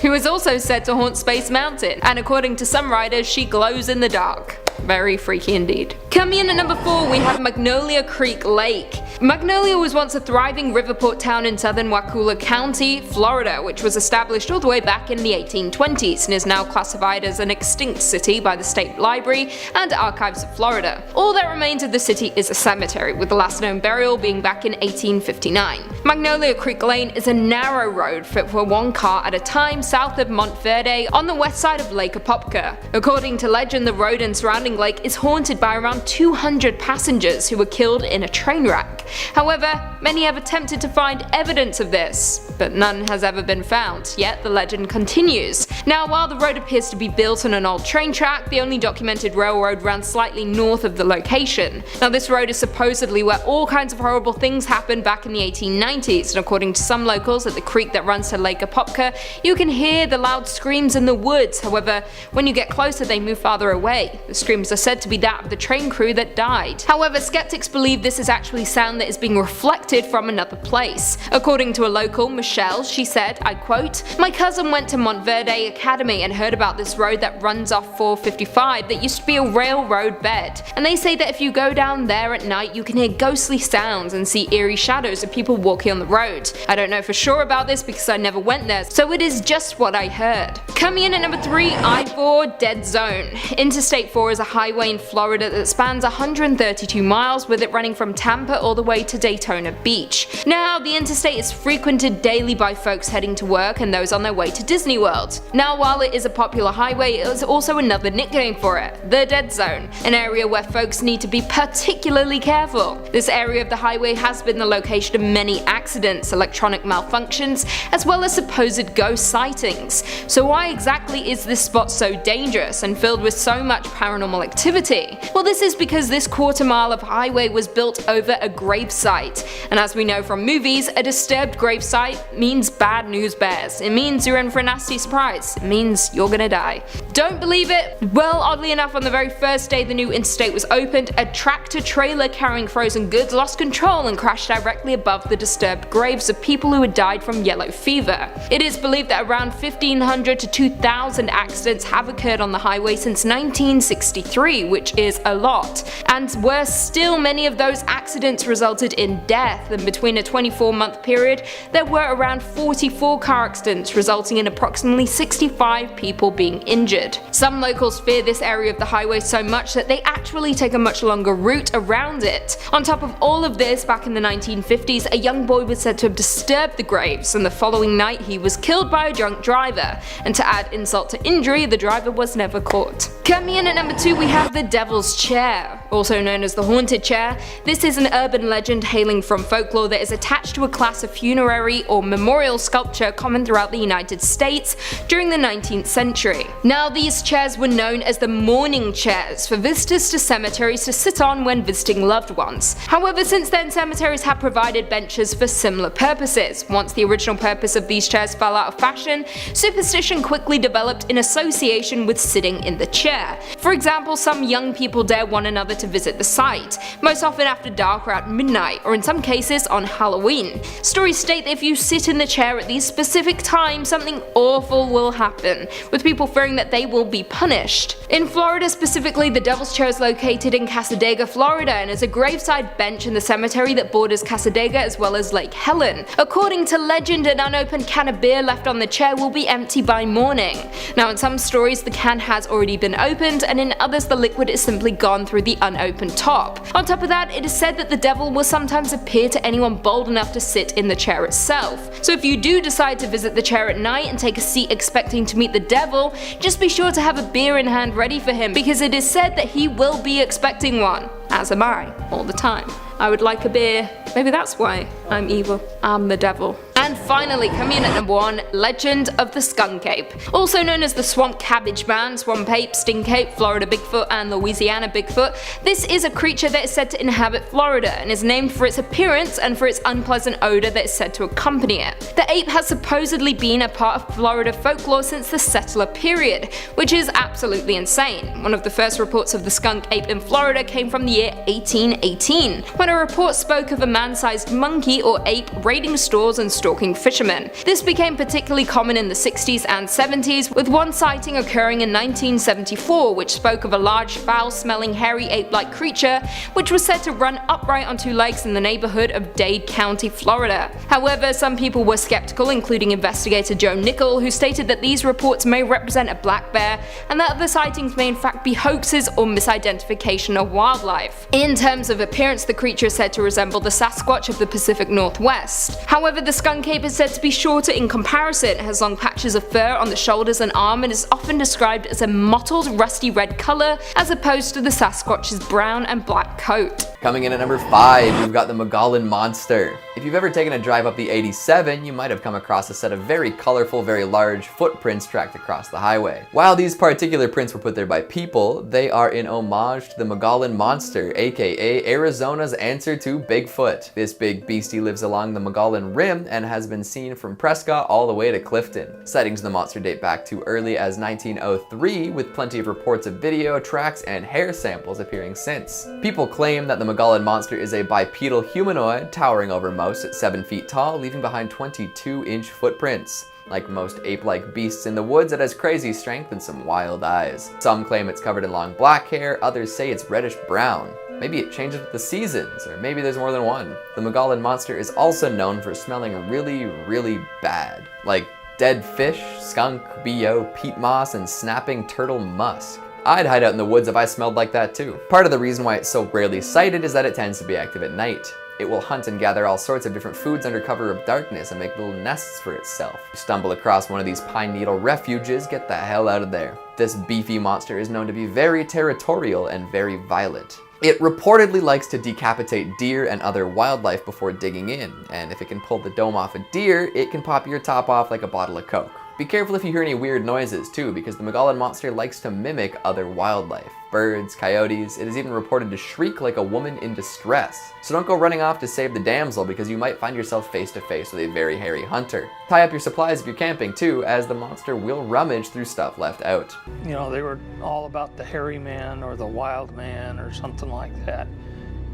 who is also said to haunt Space Mountain, and according to some riders, she glows in the dark. Very freaky indeed. Coming in at number 4, we have Magnolia Creek Lake. Magnolia was once a thriving riverport town in southern Wakulla County, Florida, which was established all the way back in the 1820s and is now classified as an extinct city by the State Library and Archives of Florida. All that remains of the city is a cemetery, with the last known burial being back in 1859. Magnolia Creek Lane is a narrow road fit for one car at a time south of Montverde on the west side of Lake Apopka. According to legend, the road and surrounding lake is haunted by around 200 passengers who were killed in a train wreck. However, many have attempted to find evidence of this, but none has ever been found, yet the legend continues. Now, while the road appears to be built on an old train track, the only documented railroad ran slightly north of the location. Now, this road is supposedly where all kinds of horrible things happened back in the 1890s, and according to some locals at the creek that runs to Lake Apopka, you can hear the loud screams in the woods. However, when you get closer they move farther away. The screams are said to be that of the train crew that died. However, skeptics believe this is actually sound that is being reflected from another place. According to a local, Michelle, she said, I quote, "My cousin went to Montverde Academy and heard about this road that runs off 455 that used to be a railroad bed. And they say that if you go down there at night, you can hear ghostly sounds and see eerie shadows of people walking on the road. I don't know for sure about this because I never went there, so it is just what I heard. Coming in at number 3, I-4 Dead Zone. Interstate 4 is a highway in Florida that spans 132 miles, with it running from Tampa all the way to Daytona Beach. Now, the interstate is frequented daily by folks heading to work and those on their way to Disney World. Now, while it is a popular highway, it is also another nickname for it, the Dead Zone, an area where folks need to be particularly careful. This area of the highway has been the location of many accidents, electronic malfunctions, as well as supposed ghost sightings. So why exactly is this spot so dangerous and filled with so much paranormal activity? Well, this is because this quarter mile of highway was built over a gravesite, and as we know from movies, a disturbed gravesite means bad news bears. It means you're in for a nasty surprise. It means you're gonna die. Don't believe it? Well, oddly enough, on the very first day the new interstate was opened, a tractor trailer carrying frozen goods lost control and crashed directly above the disturbed graves of people who had died from yellow fever. It is believed that around 1,500 to 2,000 accidents have occurred on the highway since 1963, which is a lot. And worse still, many of those accidents resulted in death, and between a 24-month period, there were around 44 car accidents, resulting in approximately 65 people being injured. Some locals fear this area of the highway so much that they actually take a much longer route around it. On top of all of this, back in the 1950s, a young boy was said to have disturbed the graves, and the following night he was killed by a drunk driver. And to add insult to injury, the driver was never caught. Coming in at number 2, we have the Devil's Chair, also known as the Haunted Chair. This is an urban legend hailing from folklore that is attached to a class of funerary or memorial sculpture common throughout the United States during the 19th century. Now, these chairs were known as the mourning chairs for visitors to cemeteries to sit on when visiting loved ones. However, since then, cemeteries have provided benches for similar purposes. Once the original purpose of these chairs fell out of fashion, superstition quickly developed in association with sitting in the chair. For example, some young people dare one another to visit the site, most often after dark or at midnight, or in some cases on Halloween. Stories state that if you sit in the chair at these specific times, something awful will happen, with people fearing that they will be punished. In Florida specifically, the Devil's Chair is located in Cassadaga, Florida, and is a graveside bench in the cemetery that borders Cassadaga as well as Lake Helen. According to legend, an unopened can of beer left on the chair will be empty by morning. Now, in some stories, the can has already been opened, and in others, the liquid is simply gone through the unopened top. On top of that, it is said that the devil will sometimes appear to anyone bold enough to sit in the chair itself. So if you do decide to visit the chair at night and take a seat expecting to meet the devil, just be sure to have a beer in hand ready for him, because it is said that he will be expecting one. As am I, all the time. I would like a beer. Maybe that's why I'm evil. I'm the devil. And finally, coming in at number 1, Legend of the Skunk Ape. Also known as the Swamp Cabbage Man, Swamp Ape, Stink Ape, Florida Bigfoot, and Louisiana Bigfoot, this is a creature that is said to inhabit Florida and is named for its appearance and for its unpleasant odor that is said to accompany it. The ape has supposedly been a part of Florida folklore since the settler period, which is absolutely insane. One of the first reports of the skunk ape in Florida came from the year 1818, when a report spoke of a man-sized monkey or ape raiding stores and stalking fishermen. This became particularly common in the 60s and 70s, with one sighting occurring in 1974 which spoke of a large foul-smelling hairy ape-like creature which was said to run upright on 2 legs in the neighborhood of Dade County, Florida. However, some people were skeptical, including investigator Joe Nickel, who stated that these reports may represent a black bear and that the sightings may in fact be hoaxes or misidentification of wildlife. In terms of appearance, the creature is said to resemble the Sasquatch of the Pacific Northwest. However, the skunk ape is said to be shorter in comparison. It has long patches of fur on the shoulders and arm and is often described as a mottled rusty red color as opposed to the Sasquatch's brown and black coat. Coming in at number 5, we've got the Mullan Monster. If you've ever taken a drive up the 87, you might have come across a set of very colorful, very large footprints tracked across the highway. While these particular prints were put there by people, they are in homage to the Mullan Monster, aka Arizona's answer to Bigfoot. This big beastie lives along the Mullan Rim and has been seen from Prescott all the way to Clifton. Sightings of the monster date back to early as 1903, with plenty of reports of video, tracks, and hair samples appearing since. People claim that the Mullan Monster is a bipedal humanoid towering over most at 7 feet tall, leaving behind 22-inch footprints. Like most ape-like beasts in the woods, it has crazy strength and some wild eyes. Some claim it's covered in long black hair, others say it's reddish-brown. Maybe it changes with the seasons, or maybe there's more than one. The Mullan Monster is also known for smelling really, really bad. Like dead fish, skunk, BO, peat moss, and snapping turtle musk. I'd hide out in the woods if I smelled like that too. Part of the reason why it's so rarely sighted is that it tends to be active at night. It will hunt and gather all sorts of different foods under cover of darkness and make little nests for itself. You stumble across one of these pine needle refuges, get the hell out of there. This beefy monster is known to be very territorial and very violent. It reportedly likes to decapitate deer and other wildlife before digging in, and if it can pull the dome off a deer, it can pop your top off like a bottle of Coke. Be careful if you hear any weird noises too, because the Mullan Monster likes to mimic other wildlife. Birds, coyotes, it is even reported to shriek like a woman in distress. So don't go running off to save the damsel, because you might find yourself face to face with a very hairy hunter. Tie up your supplies if you're camping too, as the monster will rummage through stuff left out. You know, they were all about the hairy man or the wild man or something like that.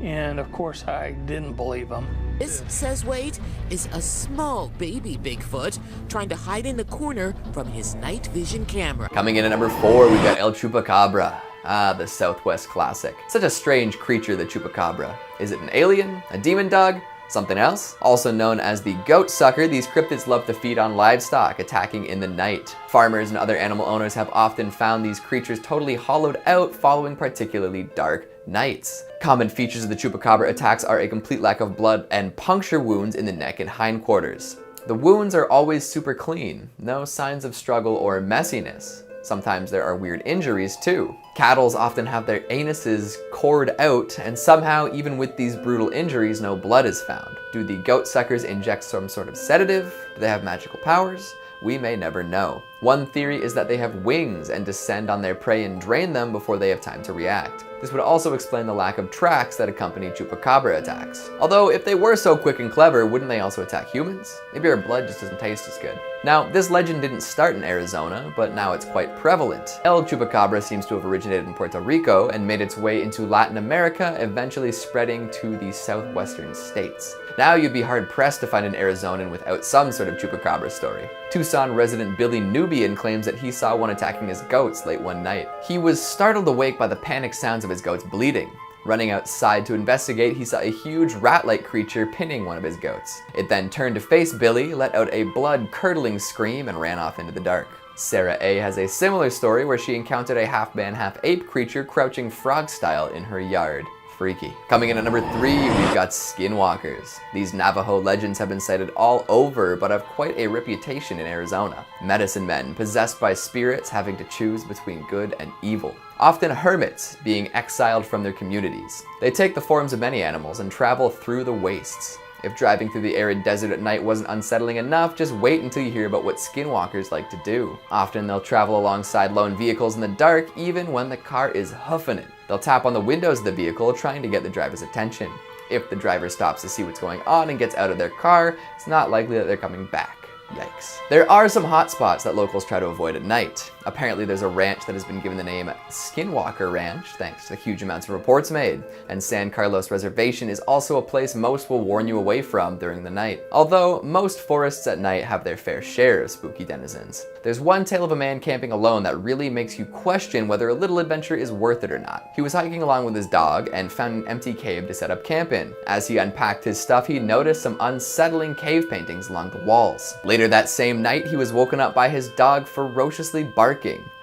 And of course I didn't believe them. This, says Wade, is a small baby Bigfoot trying to hide in the corner from his night vision camera. Coming in at number 4, we've got El Chupacabra. Ah, the Southwest classic. Such a strange creature, the Chupacabra. Is it an alien? A demon dog? Something else? Also known as the goat sucker, these cryptids love to feed on livestock, attacking in the night. Farmers and other animal owners have often found these creatures totally hollowed out following particularly dark nights. Common features of the Chupacabra attacks are a complete lack of blood and puncture wounds in the neck and hindquarters. The wounds are always super clean, no signs of struggle or messiness. Sometimes there are weird injuries too. Cattle often have their anuses cored out, and somehow, even with these brutal injuries, no blood is found. Do the goat suckers inject some sort of sedative? Do they have magical powers? We may never know. One theory is that they have wings and descend on their prey and drain them before they have time to react. This would also explain the lack of tracks that accompany Chupacabra attacks. Although, if they were so quick and clever, wouldn't they also attack humans? Maybe our blood just doesn't taste as good. Now, this legend didn't start in Arizona, but now it's quite prevalent. El Chupacabra seems to have originated in Puerto Rico and made its way into Latin America, eventually spreading to the southwestern states. Now you'd be hard-pressed to find an Arizonan without some sort of Chupacabra story. Tucson resident Billy Nubian claims that he saw one attacking his goats late one night. He was startled awake by the panicked sounds of his goats bleeding. Running outside to investigate, he saw a huge rat-like creature pinning one of his goats. It then turned to face Billy, let out a blood-curdling scream, and ran off into the dark. Sarah A. has a similar story where she encountered a half-man, half-ape creature crouching frog-style in her yard. Freaky. Coming in at number 3, we've got skinwalkers. These Navajo legends have been cited all over, but have quite a reputation in Arizona. Medicine men possessed by spirits having to choose between good and evil. Often hermits being exiled from their communities. They take the forms of many animals and travel through the wastes. If driving through the arid desert at night wasn't unsettling enough, just wait until you hear about what skinwalkers like to do. Often they'll travel alongside lone vehicles in the dark, even when the car is hoofing it. They'll tap on the windows of the vehicle, trying to get the driver's attention. If the driver stops to see what's going on and gets out of their car, it's not likely that they're coming back. Yikes. There are some hot spots that locals try to avoid at night. Apparently there's a ranch that has been given the name Skinwalker Ranch, thanks to the huge amounts of reports made. And San Carlos Reservation is also a place most will warn you away from during the night. Although most forests at night have their fair share of spooky denizens. There's one tale of a man camping alone that really makes you question whether a little adventure is worth it or not. He was hiking along with his dog and found an empty cave to set up camp in. As he unpacked his stuff, he noticed some unsettling cave paintings along the walls. Later that same night, he was woken up by his dog ferociously barking.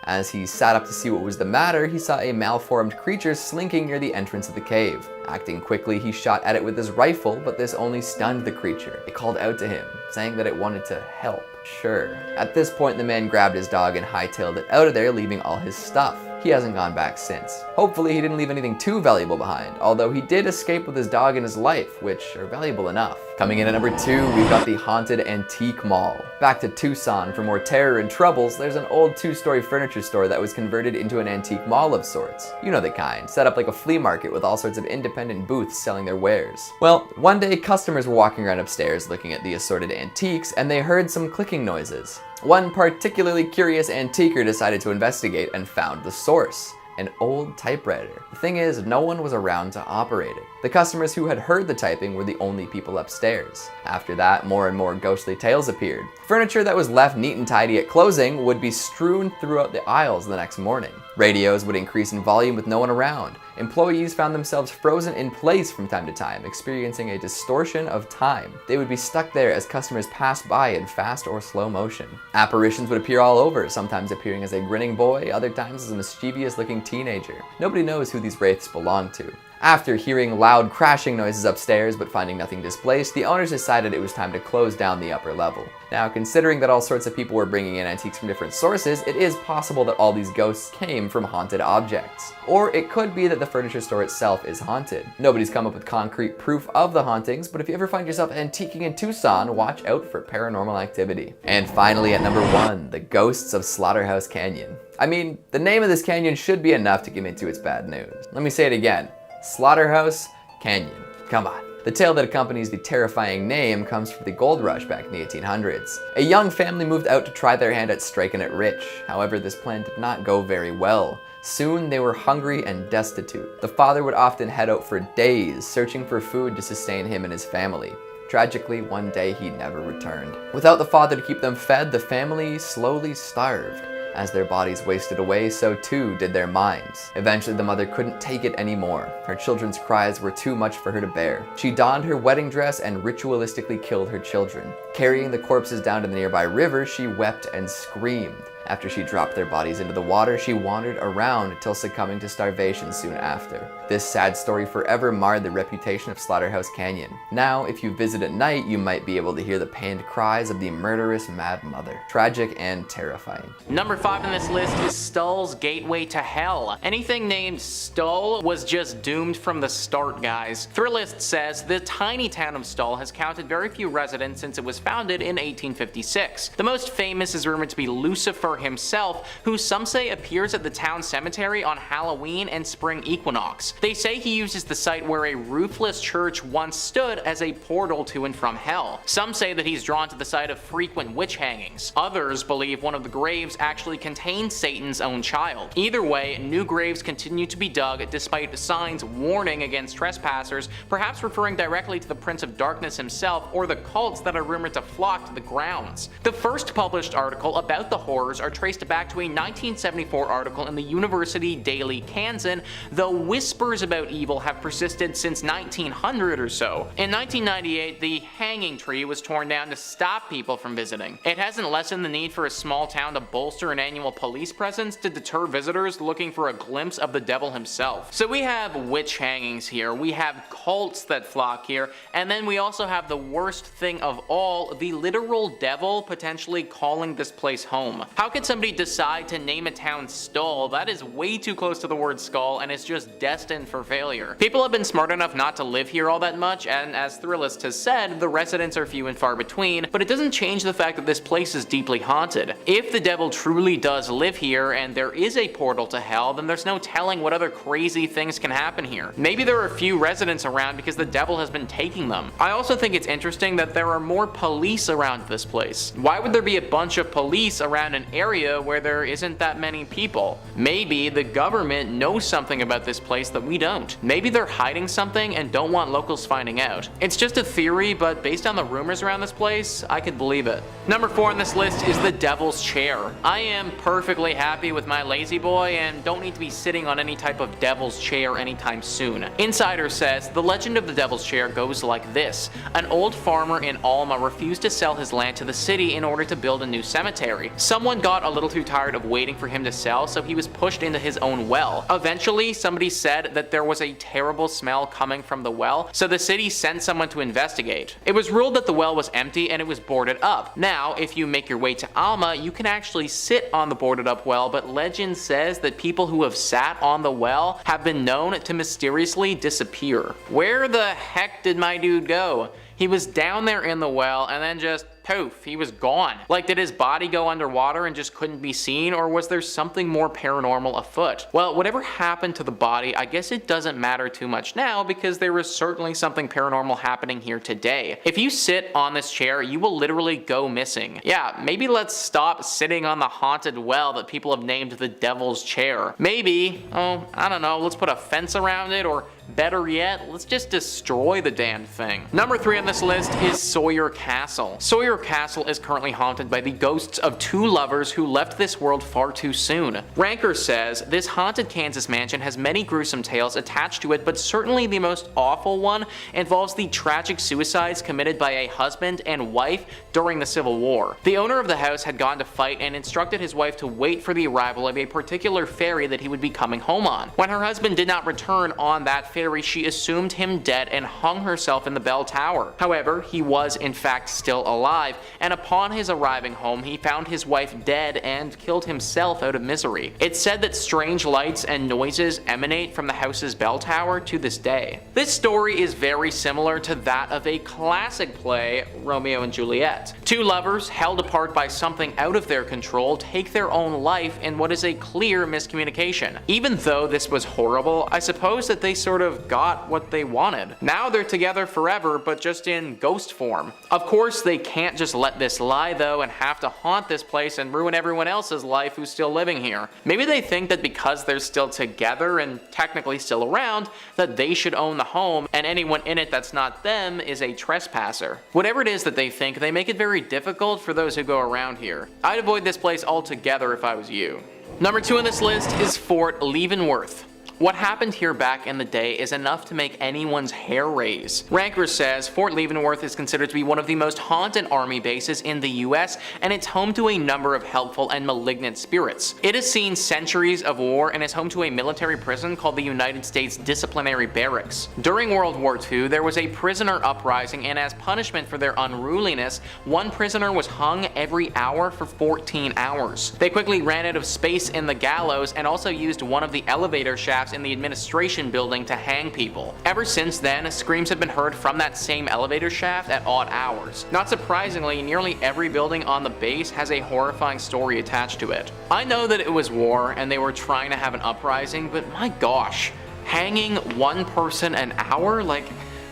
As he sat up to see what was the matter, he saw a malformed creature slinking near the entrance of the cave. Acting quickly, he shot at it with his rifle, but this only stunned the creature. It called out to him, saying that it wanted to help. Sure. At this point, the man grabbed his dog and hightailed it out of there, leaving all his stuff. He hasn't gone back since. Hopefully he didn't leave anything too valuable behind, although he did escape with his dog and his life, which are valuable enough. Coming in at number 2, we've got the Haunted Antique Mall. Back to Tucson for more terror and troubles, there's an old 2-story furniture store that was converted into an antique mall of sorts. You know the kind, set up like a flea market with all sorts of independent booths selling their wares. Well, one day customers were walking around upstairs looking at the assorted antiques, and they heard some clicking noises. One particularly curious antiquer decided to investigate and found the source. An old typewriter. The thing is, no one was around to operate it. The customers who had heard the typing were the only people upstairs. After that, more and more ghostly tales appeared. Furniture that was left neat and tidy at closing would be strewn throughout the aisles the next morning. Radios would increase in volume with no one around. Employees found themselves frozen in place from time to time, experiencing a distortion of time. They would be stuck there as customers passed by in fast or slow motion. Apparitions would appear all over, sometimes appearing as a grinning boy, other times as a mischievous-looking teenager. Nobody knows who these wraiths belong to. After hearing loud crashing noises upstairs but finding nothing displaced, the owners decided it was time to close down the upper level. Now, considering that all sorts of people were bringing in antiques from different sources, it is possible that all these ghosts came from haunted objects. Or it could be that the furniture store itself is haunted. Nobody's come up with concrete proof of the hauntings, but if you ever find yourself antiquing in Tucson, watch out for paranormal activity. And finally, at number 1, the ghosts of Slaughterhouse Canyon. I mean, the name of this canyon should be enough to give me to its bad news. Let me say it again. Slaughterhouse Canyon. Come on. The tale that accompanies the terrifying name comes from the gold rush back in the 1800s. A young family moved out to try their hand at striking it rich. However, this plan did not go very well. Soon they were hungry and destitute. The father would often head out for days, searching for food to sustain him and his family. Tragically, one day he never returned. Without the father to keep them fed, the family slowly starved. As their bodies wasted away, so too did their minds. Eventually, the mother couldn't take it anymore. Her children's cries were too much for her to bear. She donned her wedding dress and ritualistically killed her children. Carrying the corpses down to the nearby river, she wept and screamed. After she dropped their bodies into the water, she wandered around until succumbing to starvation soon after. This sad story forever marred the reputation of Slaughterhouse Canyon. Now, if you visit at night, you might be able to hear the pained cries of the murderous Mad Mother. Tragic and terrifying. Number 5 on this list is Stulls Gateway to Hell. Anything named Stull was just doomed from the start, guys. Thrillist says the tiny town of Stull has counted very few residents since it was founded in 1856. The most famous is rumored to be Lucifer himself, who some say appears at the town cemetery on Halloween and spring equinox. They say he uses the site where a roofless church once stood as a portal to and from hell. Some say that he's drawn to the site of frequent witch hangings. Others believe one of the graves actually contained Satan's own child. Either way, new graves continue to be dug despite signs warning against trespassers, perhaps referring directly to the Prince of Darkness himself or the cults that are rumored to flock to the grounds. The first published article about the horrors are traced back to a 1974 article in the University Daily Kansan, though whispers about evil have persisted since 1900 or so. In 1998, the hanging tree was torn down to stop people from visiting. It hasn't lessened the need for a small town to bolster an annual police presence to deter visitors looking for a glimpse of the devil himself. So we have witch hangings here, we have cults that flock here, and then we also have the worst thing of all, the literal devil potentially calling this place home. How could somebody decide to name a town Stull? That is way too close to the word skull, and it's just destined for failure. People have been smart enough not to live here all that much, and as Thrillist has said, the residents are few and far between, but it doesn't change the fact that this place is deeply haunted. If the devil truly does live here, and there is a portal to hell, then there's no telling what other crazy things can happen here. Maybe there are few residents around because the devil has been taking them. I also think it's interesting that there are more police around this place. Why would there be a bunch of police around an area where there isn't that many people? Maybe the government knows something about this place that we don't. Maybe they're hiding something and don't want locals finding out. It's just a theory, but based on the rumors around this place, I could believe it. Number 4 on this list is the Devil's Chair. I am perfectly happy with my lazy boy and don't need to be sitting on any type of devil's chair anytime soon. Insider says the legend of the Devil's Chair goes like this. An old farmer in Alma refused to sell his land to the city in order to build a new cemetery. Someone got a little too tired of waiting for him to sell, so he was pushed into his own well. Eventually, somebody said that there was a terrible smell coming from the well, so the city sent someone to investigate. It was ruled that the well was empty and it was boarded up. Now, if you make your way to Alma, you can actually sit on the boarded up well, but legend says that people who have sat on the well have been known to mysteriously disappear. Where the heck did my dude go? He was down there in the well and then just poof, he was gone. Like, did his body go underwater and just couldn't be seen, or was there something more paranormal afoot? Well, whatever happened to the body, I guess it doesn't matter too much now, because there was certainly something paranormal happening here today. If you sit on this chair, you will literally go missing. Yeah, maybe let's stop sitting on the haunted well that people have named the Devil's Chair. Maybe, oh, I don't know, let's put a fence around it, or better yet, let's just destroy the damn thing. Number 3 on this list is Sawyer Castle. Sawyer Castle is currently haunted by the ghosts of 2 lovers who left this world far too soon. Ranker says, this haunted Kansas mansion has many gruesome tales attached to it, but certainly the most awful one involves the tragic suicides committed by a husband and wife during the Civil War. The owner of the house had gone to fight and instructed his wife to wait for the arrival of a particular ferry that he would be coming home on. When her husband did not return on that ferry, she assumed him dead and hung herself in the bell tower. However, he was in fact still alive, and upon his arriving home, he found his wife dead and killed himself out of misery. It's said that strange lights and noises emanate from the house's bell tower to this day. This story is very similar to that of a classic play, Romeo and Juliet. 2 lovers, held apart by something out of their control, take their own life in what is a clear miscommunication. Even though this was horrible, I suppose that they sort of got what they wanted. Now they're together forever, but just in ghost form. Of course, they can't just let this lie though and have to haunt this place and ruin everyone else's life who's still living here. Maybe they think that because they're still together and technically still around, that they should own the home, and anyone in it that's not them is a trespasser. Whatever it is that they think, they make it very difficult for those who go around here. I'd avoid this place altogether if I was you. Number 2 on this list is Fort Leavenworth. What happened here back in the day is enough to make anyone's hair raise. Ranker says Fort Leavenworth is considered to be one of the most haunted army bases in the US, and it's home to a number of helpful and malignant spirits. It has seen centuries of war and is home to a military prison called the United States Disciplinary Barracks. During World War II, there was a prisoner uprising, and as punishment for their unruliness, one prisoner was hung every hour for 14 hours. They quickly ran out of space in the gallows and also used one of the elevator shafts in the administration building to hang people. Ever since then, screams have been heard from that same elevator shaft at odd hours. Not surprisingly, nearly every building on the base has a horrifying story attached to it. I know that it was war and they were trying to have an uprising, but my gosh, hanging one person an hour? Like,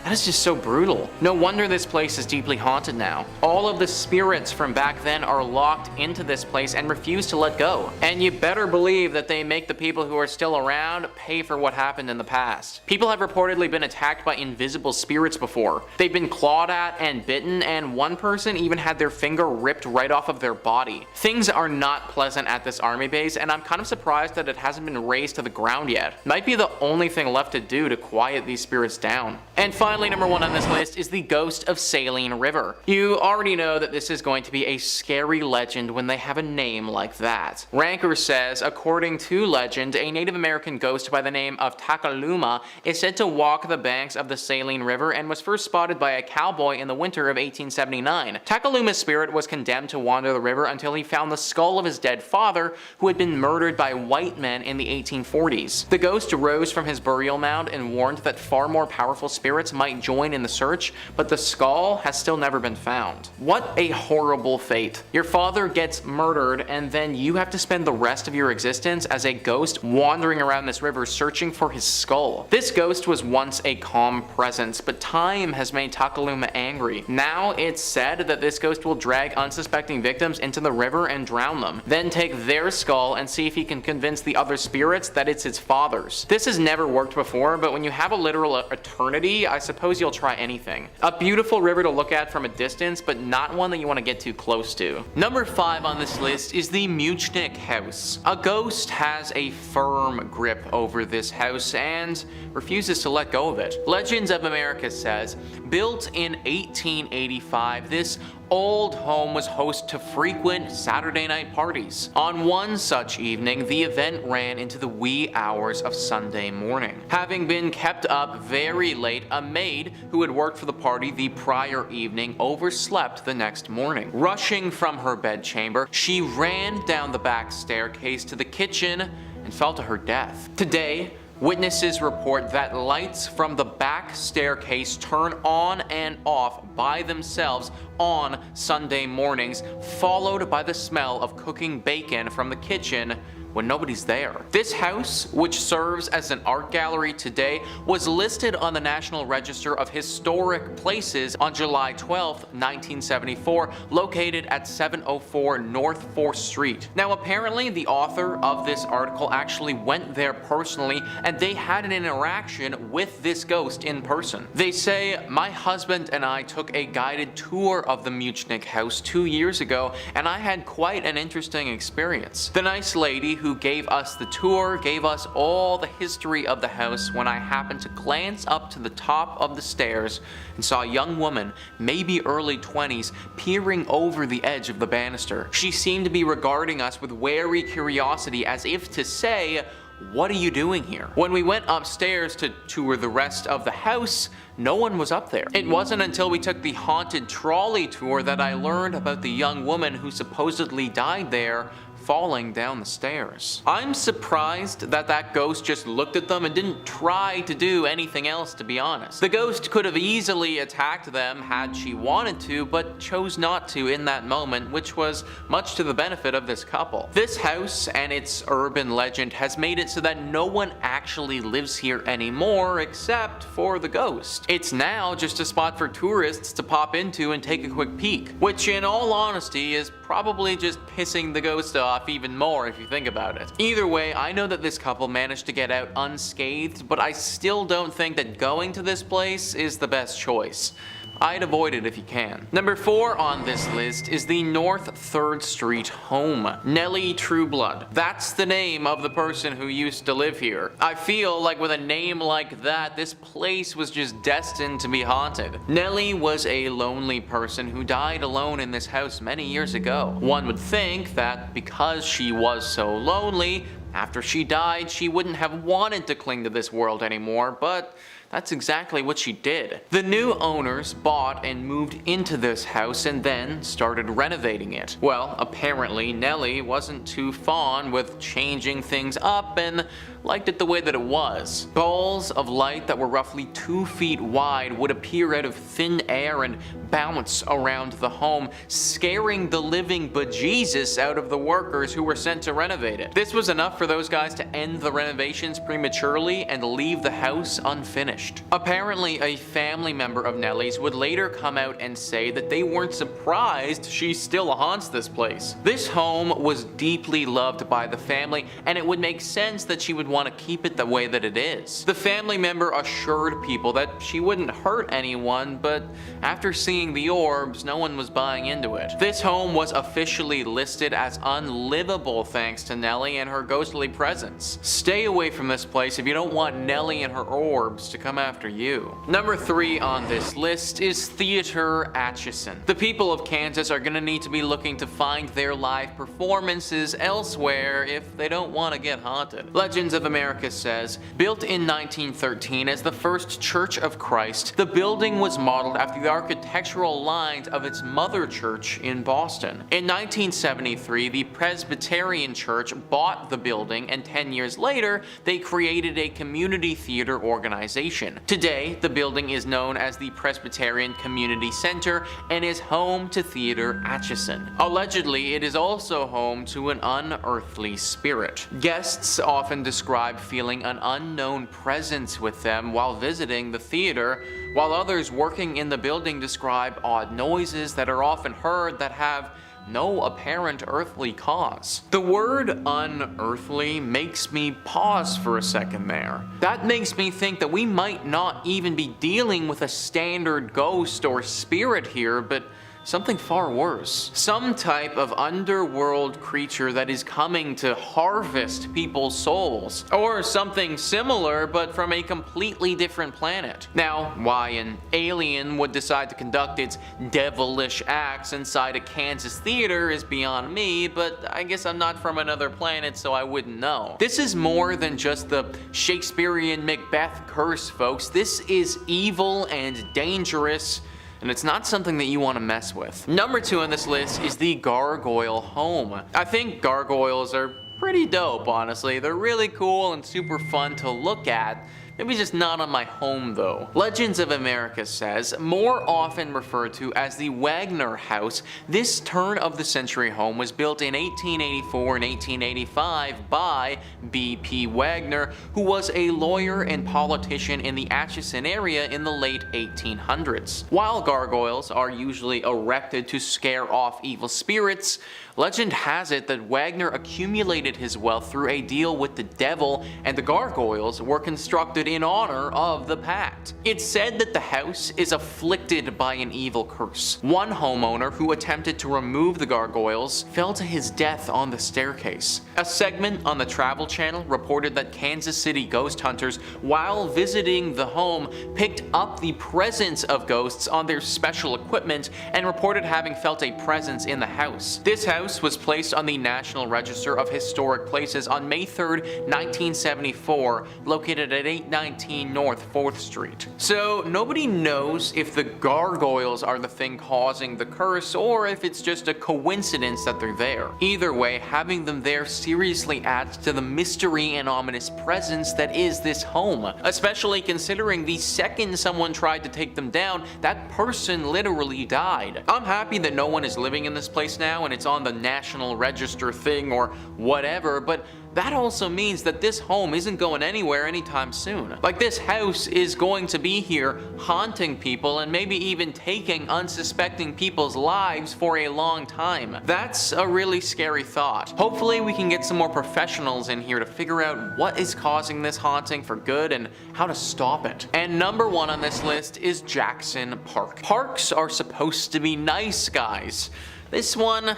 that is just so brutal. No wonder this place is deeply haunted now. All of the spirits from back then are locked into this place and refuse to let go. And you better believe that they make the people who are still around pay for what happened in the past. People have reportedly been attacked by invisible spirits before. They've been clawed at and bitten, and one person even had their finger ripped right off of their body. Things are not pleasant at this army base, and I'm kind of surprised that it hasn't been razed to the ground yet. Might be the only thing left to do to quiet these spirits down. And finally, number 1 on this list is the ghost of Saline River. You already know that this is going to be a scary legend when they have a name like that. Ranker says, according to legend, a Native American ghost by the name of Takaluma is said to walk the banks of the Saline River and was first spotted by a cowboy in the winter of 1879. Takaluma's spirit was condemned to wander the river until he found the skull of his dead father, who had been murdered by white men in the 1840s. The ghost rose from his burial mound and warned that far more powerful spirits might join in the search, but the skull has still never been found. What a horrible fate. Your father gets murdered, and then you have to spend the rest of your existence as a ghost wandering around this river searching for his skull. This ghost was once a calm presence, but time has made Takaluma angry. Now it's said that this ghost will drag unsuspecting victims into the river and drown them, then take their skull and see if he can convince the other spirits that it's his father's. This has never worked before, but when you have a literal eternity, I suppose you'll try anything. A beautiful river to look at from a distance, but not one that you want to get too close to. Number 5 on this list is the Mikk House. A ghost has a firm grip over this house and refuses to let go of it. Legends of America says, built in 1885, this old home was host to frequent Saturday night parties. On one such evening, the event ran into the wee hours of Sunday morning. Having been kept up very late, a maid who had worked for the party the prior evening overslept the next morning. Rushing from her bedchamber, she ran down the back staircase to the kitchen and fell to her death. Today, witnesses report that lights from the back staircase turn on and off by themselves on Sunday mornings, followed by the smell of cooking bacon from the kitchen when nobody's there. This house, which serves as an art gallery today, was listed on the National Register of Historic Places on July 12, 1974, located at 704 North 4th Street. Now apparently the author of this article actually went there personally, and they had an interaction with this ghost in person. They say, "My husband and I took a guided tour of the Mullan house 2 years ago, and I had quite an interesting experience. The nice lady who gave us the tour gave us all the history of the house when I happened to glance up to the top of the stairs and saw a young woman, maybe early 20s, peering over the edge of the banister. She seemed to be regarding us with wary curiosity, as if to say, 'What are you doing here?' When we went upstairs to tour the rest of the house, no one was up there. It wasn't until we took the haunted trolley tour that I learned about the young woman who supposedly died there, falling down the stairs." I'm surprised that that ghost just looked at them and didn't try to do anything else, to be honest. The ghost could have easily attacked them had she wanted to, but chose not to in that moment, which was much to the benefit of this couple. This house and its urban legend has made it so that no one actually lives here anymore except for the ghost. It's now just a spot for tourists to pop into and take a quick peek, which in all honesty is probably just pissing the ghost off even more if you think about it. Either way, I know that this couple managed to get out unscathed, but I still don't think that going to this place is the best choice. I'd avoid it if you can. Number 4 on this list is the North 3rd Street home. Nellie Trueblood. That's the name of the person who used to live here. I feel like with a name like that, this place was just destined to be haunted. Nellie was a lonely person who died alone in this house many years ago. One would think that because she was so lonely, after she died, she wouldn't have wanted to cling to this world anymore, but that's exactly what she did. The new owners bought and moved into this house and then started renovating it. Well, apparently Nellie wasn't too fond with changing things up and liked it the way that it was. Balls of light that were roughly 2 feet wide would appear out of thin air and bounce around the home, scaring the living bejesus out of the workers who were sent to renovate it. This was enough for those guys to end the renovations prematurely and leave the house unfinished. Apparently, a family member of Nellie's would later come out and say that they weren't surprised she still haunts this place. This home was deeply loved by the family, and it would make sense that she would want to keep it the way that it is. The family member assured people that she wouldn't hurt anyone, but after seeing the orbs, no one was buying into it. This home was officially listed as unlivable thanks to Nellie and her ghostly presence. Stay away from this place if you don't want Nellie and her orbs to come after you. Number 3 on this list is Theater Atchison. The people of Kansas are gonna need to be looking to find their live performances elsewhere if they don't want to get haunted. Legends of America says, built in 1913 as the first Church of Christ, the building was modeled after the architectural lines of its mother church in Boston. In 1973, the Presbyterian Church bought the building, and 10 years later, they created a community theater organization. Today, the building is known as the Presbyterian Community Center and is home to Theater Atchison. Allegedly, it is also home to an unearthly spirit. Guests often describe feeling an unknown presence with them while visiting the theater, while others working in the building describe odd noises that are often heard that have no apparent earthly cause. The word unearthly makes me pause for a second there. That makes me think that we might not even be dealing with a standard ghost or spirit here, but something far worse. Some type of underworld creature that is coming to harvest people's souls. Or something similar, but from a completely different planet. Now, why an alien would decide to conduct its devilish acts inside a Kansas theater is beyond me, but I guess I'm not from another planet, so I wouldn't know. This is more than just the Shakespearean Macbeth curse, folks. This is evil and dangerous, and it's not something that you want to mess with. Number 2 on this list is the Gargoyle Home. I think gargoyles are pretty dope, honestly. They're really cool and super fun to look at Maybe just not on my home though. Legends of America says, more often referred to as the Wagner House, this turn-of-the-century home was built in 1884 and 1885 by B.P. Wagner, who was a lawyer and politician in the Atchison area in the late 1800s. While gargoyles are usually erected to scare off evil spirits, legend has it that Wagner accumulated his wealth through a deal with the devil, and the gargoyles were constructed in honor of the pact. It's said that the house is afflicted by an evil curse. One homeowner who attempted to remove the gargoyles fell to his death on the staircase. A segment on the Travel Channel reported that Kansas City ghost hunters, while visiting the home, picked up the presence of ghosts on their special equipment and reported having felt a presence in the house. This house was placed on the National Register of Historic Places on May 3rd, 1974, located at 819 North 4th Street. So nobody knows if the gargoyles are the thing causing the curse or if it's just a coincidence that they're there. Either way, having them there seriously adds to the mystery and ominous presence that is this home, especially considering the second someone tried to take them down, that person literally died. I'm happy that no one is living in this place now and it's on the National Register thing or whatever, but that also means that this home isn't going anywhere anytime soon. Like, this house is going to be here haunting people and maybe even taking unsuspecting people's lives for a long time. That's a really scary thought. Hopefully we can get some more professionals in here to figure out what is causing this haunting for good and how to stop it. And number one on this list is Jackson Park. Parks are supposed to be nice, guys. This one,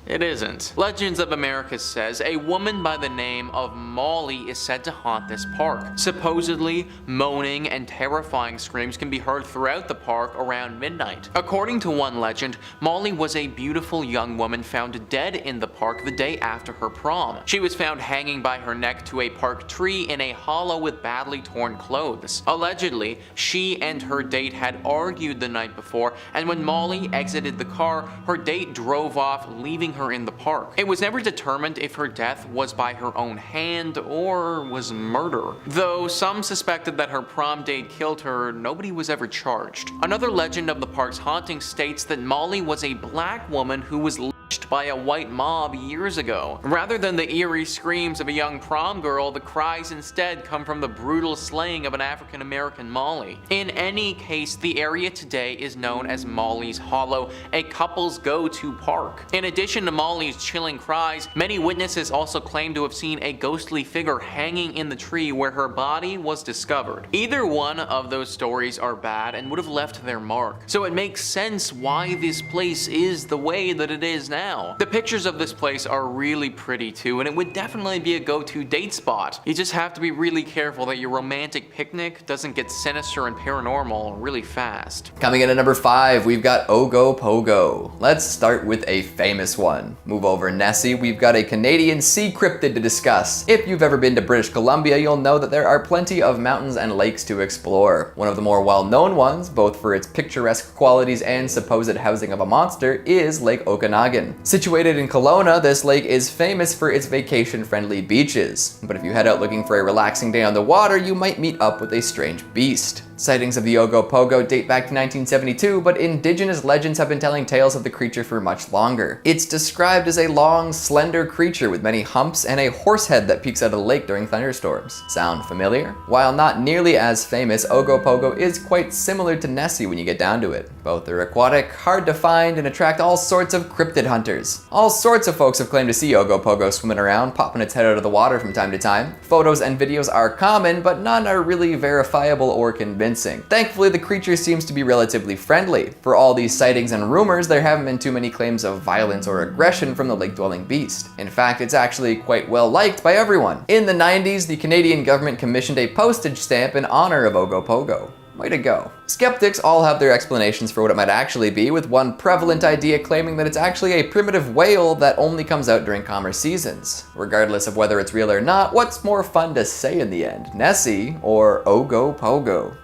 it isn't. Legends of America says a woman by the name of Molly is said to haunt this park. Supposedly, moaning and terrifying screams can be heard throughout the park around midnight. According to one legend, Molly was a beautiful young woman found dead in the park the day after her prom. She was found hanging by her neck to a park tree in a hollow with badly torn clothes. Allegedly, she and her date had argued the night before, and when Molly exited the car, her date drove off, leaving her in the park. It was never determined if her death was by her own hand or was murder. Though some suspected that her prom date killed her, nobody was ever charged. Another legend of the park's haunting states that Molly was a black woman who was lynched by a white mob years ago. Rather than the eerie screams of a young prom girl, the cries instead come from the brutal slaying of an African American Molly. In any case, the area today is known as Molly's Hollow, a couple's go-to park. In addition to Molly's chilling cries, many witnesses also claim to have seen a ghostly figure hanging in the tree where her body was discovered. Either one of those stories are bad and would have left their mark, so it makes sense why this place is the way that it is now. The pictures of this place are really pretty too, and it would definitely be a go-to date spot. You just have to be really careful that your romantic picnic doesn't get sinister and paranormal really fast. Coming in at number 5, we've got Ogopogo. Let's start with a famous one. Move over Nessie, we've got a Canadian sea cryptid to discuss. If you've ever been to British Columbia, you'll know that there are plenty of mountains and lakes to explore. One of the more well-known ones, both for its picturesque qualities and supposed housing of a monster, is Lake Okanagan. Situated in Kelowna, this lake is famous for its vacation-friendly beaches. But if you head out looking for a relaxing day on the water, you might meet up with a strange beast. Sightings of the Ogopogo date back to 1972, but indigenous legends have been telling tales of the creature for much longer. It's described as a long, slender creature with many humps and a horse head that peeks out of the lake during thunderstorms. Sound familiar? While not nearly as famous, Ogopogo is quite similar to Nessie when you get down to it. Both are aquatic, hard to find, and attract all sorts of cryptid hunters. All sorts of folks have claimed to see Ogopogo swimming around, popping its head out of the water from time to time. Photos and videos are common, but none are really verifiable or convincing. Thankfully, the creature seems to be relatively friendly. For all these sightings and rumors, there haven't been too many claims of violence or aggression from the lake-dwelling beast. In fact, it's actually quite well liked by everyone. In the 90s, the Canadian government commissioned a postage stamp in honor of Ogopogo. Way to go. Skeptics all have their explanations for what it might actually be, with one prevalent idea claiming that it's actually a primitive whale that only comes out during calmer seasons. Regardless of whether it's real or not, what's more fun to say in the end? Nessie or Ogopogo?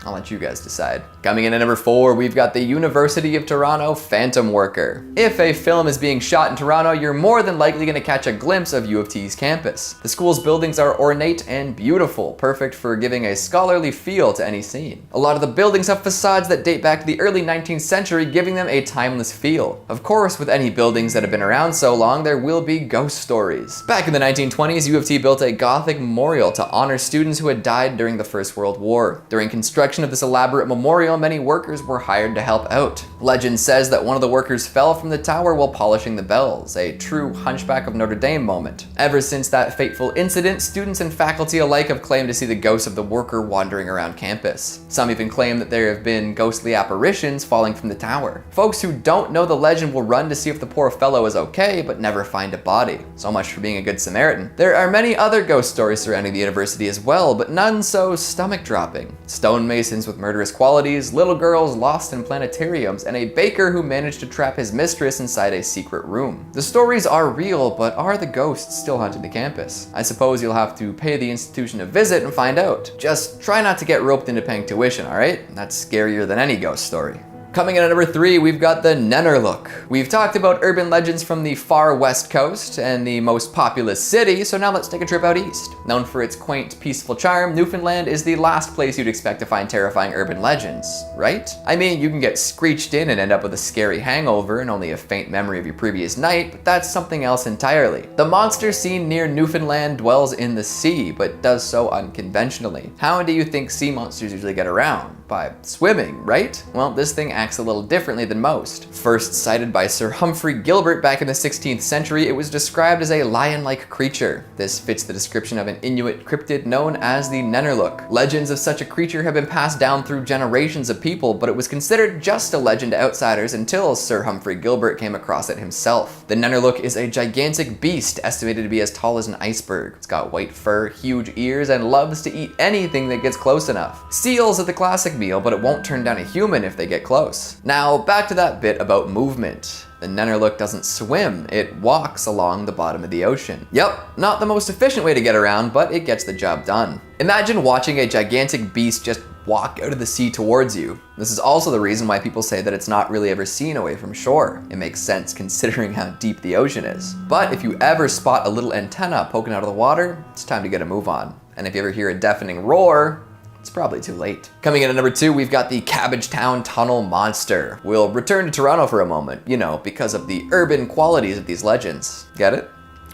I'll let you guys decide. Coming in at number 4, we've got the University of Toronto Phantom Worker. If a film is being shot in Toronto, you're more than likely going to catch a glimpse of U of T's campus. The school's buildings are ornate and beautiful, perfect for giving a scholarly feel to any scene. A lot of the buildings have facades that date back to the early 19th century, giving them a timeless feel. Of course, with any buildings that have been around so long, there will be ghost stories. Back in the 1920s, U of T built a Gothic memorial to honor students who had died during the First World War. During construction of this elaborate memorial, many workers were hired to help out. Legend says that one of the workers fell from the tower while polishing the bells, a true Hunchback of Notre Dame moment. Ever since that fateful incident, students and faculty alike have claimed to see the ghost of the worker wandering around campus. Some even claim that there have been ghostly apparitions falling from the tower. Folks who don't know the legend will run to see if the poor fellow is okay, but never find a body. So much for being a good Samaritan. There are many other ghost stories surrounding the university as well, but none so stomach-dropping. Stonemasons with murderous qualities, little girls lost in planetariums, and a baker who managed to trap his mistress inside a secret room. The stories are real, but are the ghosts still haunting the campus? I suppose you'll have to pay the institution a visit and find out. Just try not to get roped into paying tuition, alright? That's scarier than any ghost story. Coming in at number 3, we've got the Nennerlook. We've talked about urban legends from the far west coast and the most populous city, so now let's take a trip out east. Known for its quaint, peaceful charm, Newfoundland is the last place you'd expect to find terrifying urban legends, right? I mean, you can get screeched in and end up with a scary hangover and only a faint memory of your previous night, but that's something else entirely. The monster seen near Newfoundland dwells in the sea, but does so unconventionally. How do you think sea monsters usually get around? By swimming, right? Well, this thing acts a little differently than most. First sighted by Sir Humphrey Gilbert back in the 16th century, it was described as a lion-like creature. This fits the description of an Inuit cryptid known as the Nennerlook. Legends of such a creature have been passed down through generations of people, but it was considered just a legend to outsiders until Sir Humphrey Gilbert came across it himself. The Nennerlook is a gigantic beast estimated to be as tall as an iceberg. It's got white fur, huge ears, and loves to eat anything that gets close enough. Seals are the classic meal, but it won't turn down a human if they get close. Now, back to that bit about movement. The Nennerlook doesn't swim, it walks along the bottom of the ocean. Yep, not the most efficient way to get around, but it gets the job done. Imagine watching a gigantic beast just walk out of the sea towards you. This is also the reason why people say that it's not really ever seen away from shore. It makes sense considering how deep the ocean is. But if you ever spot a little antenna poking out of the water, it's time to get a move on. And if you ever hear a deafening roar, it's probably too late. Coming in at number 2, we've got the Cabbagetown Tunnel Monster. We'll return to Toronto for a moment, you know, because of the urban qualities of these legends. Get it?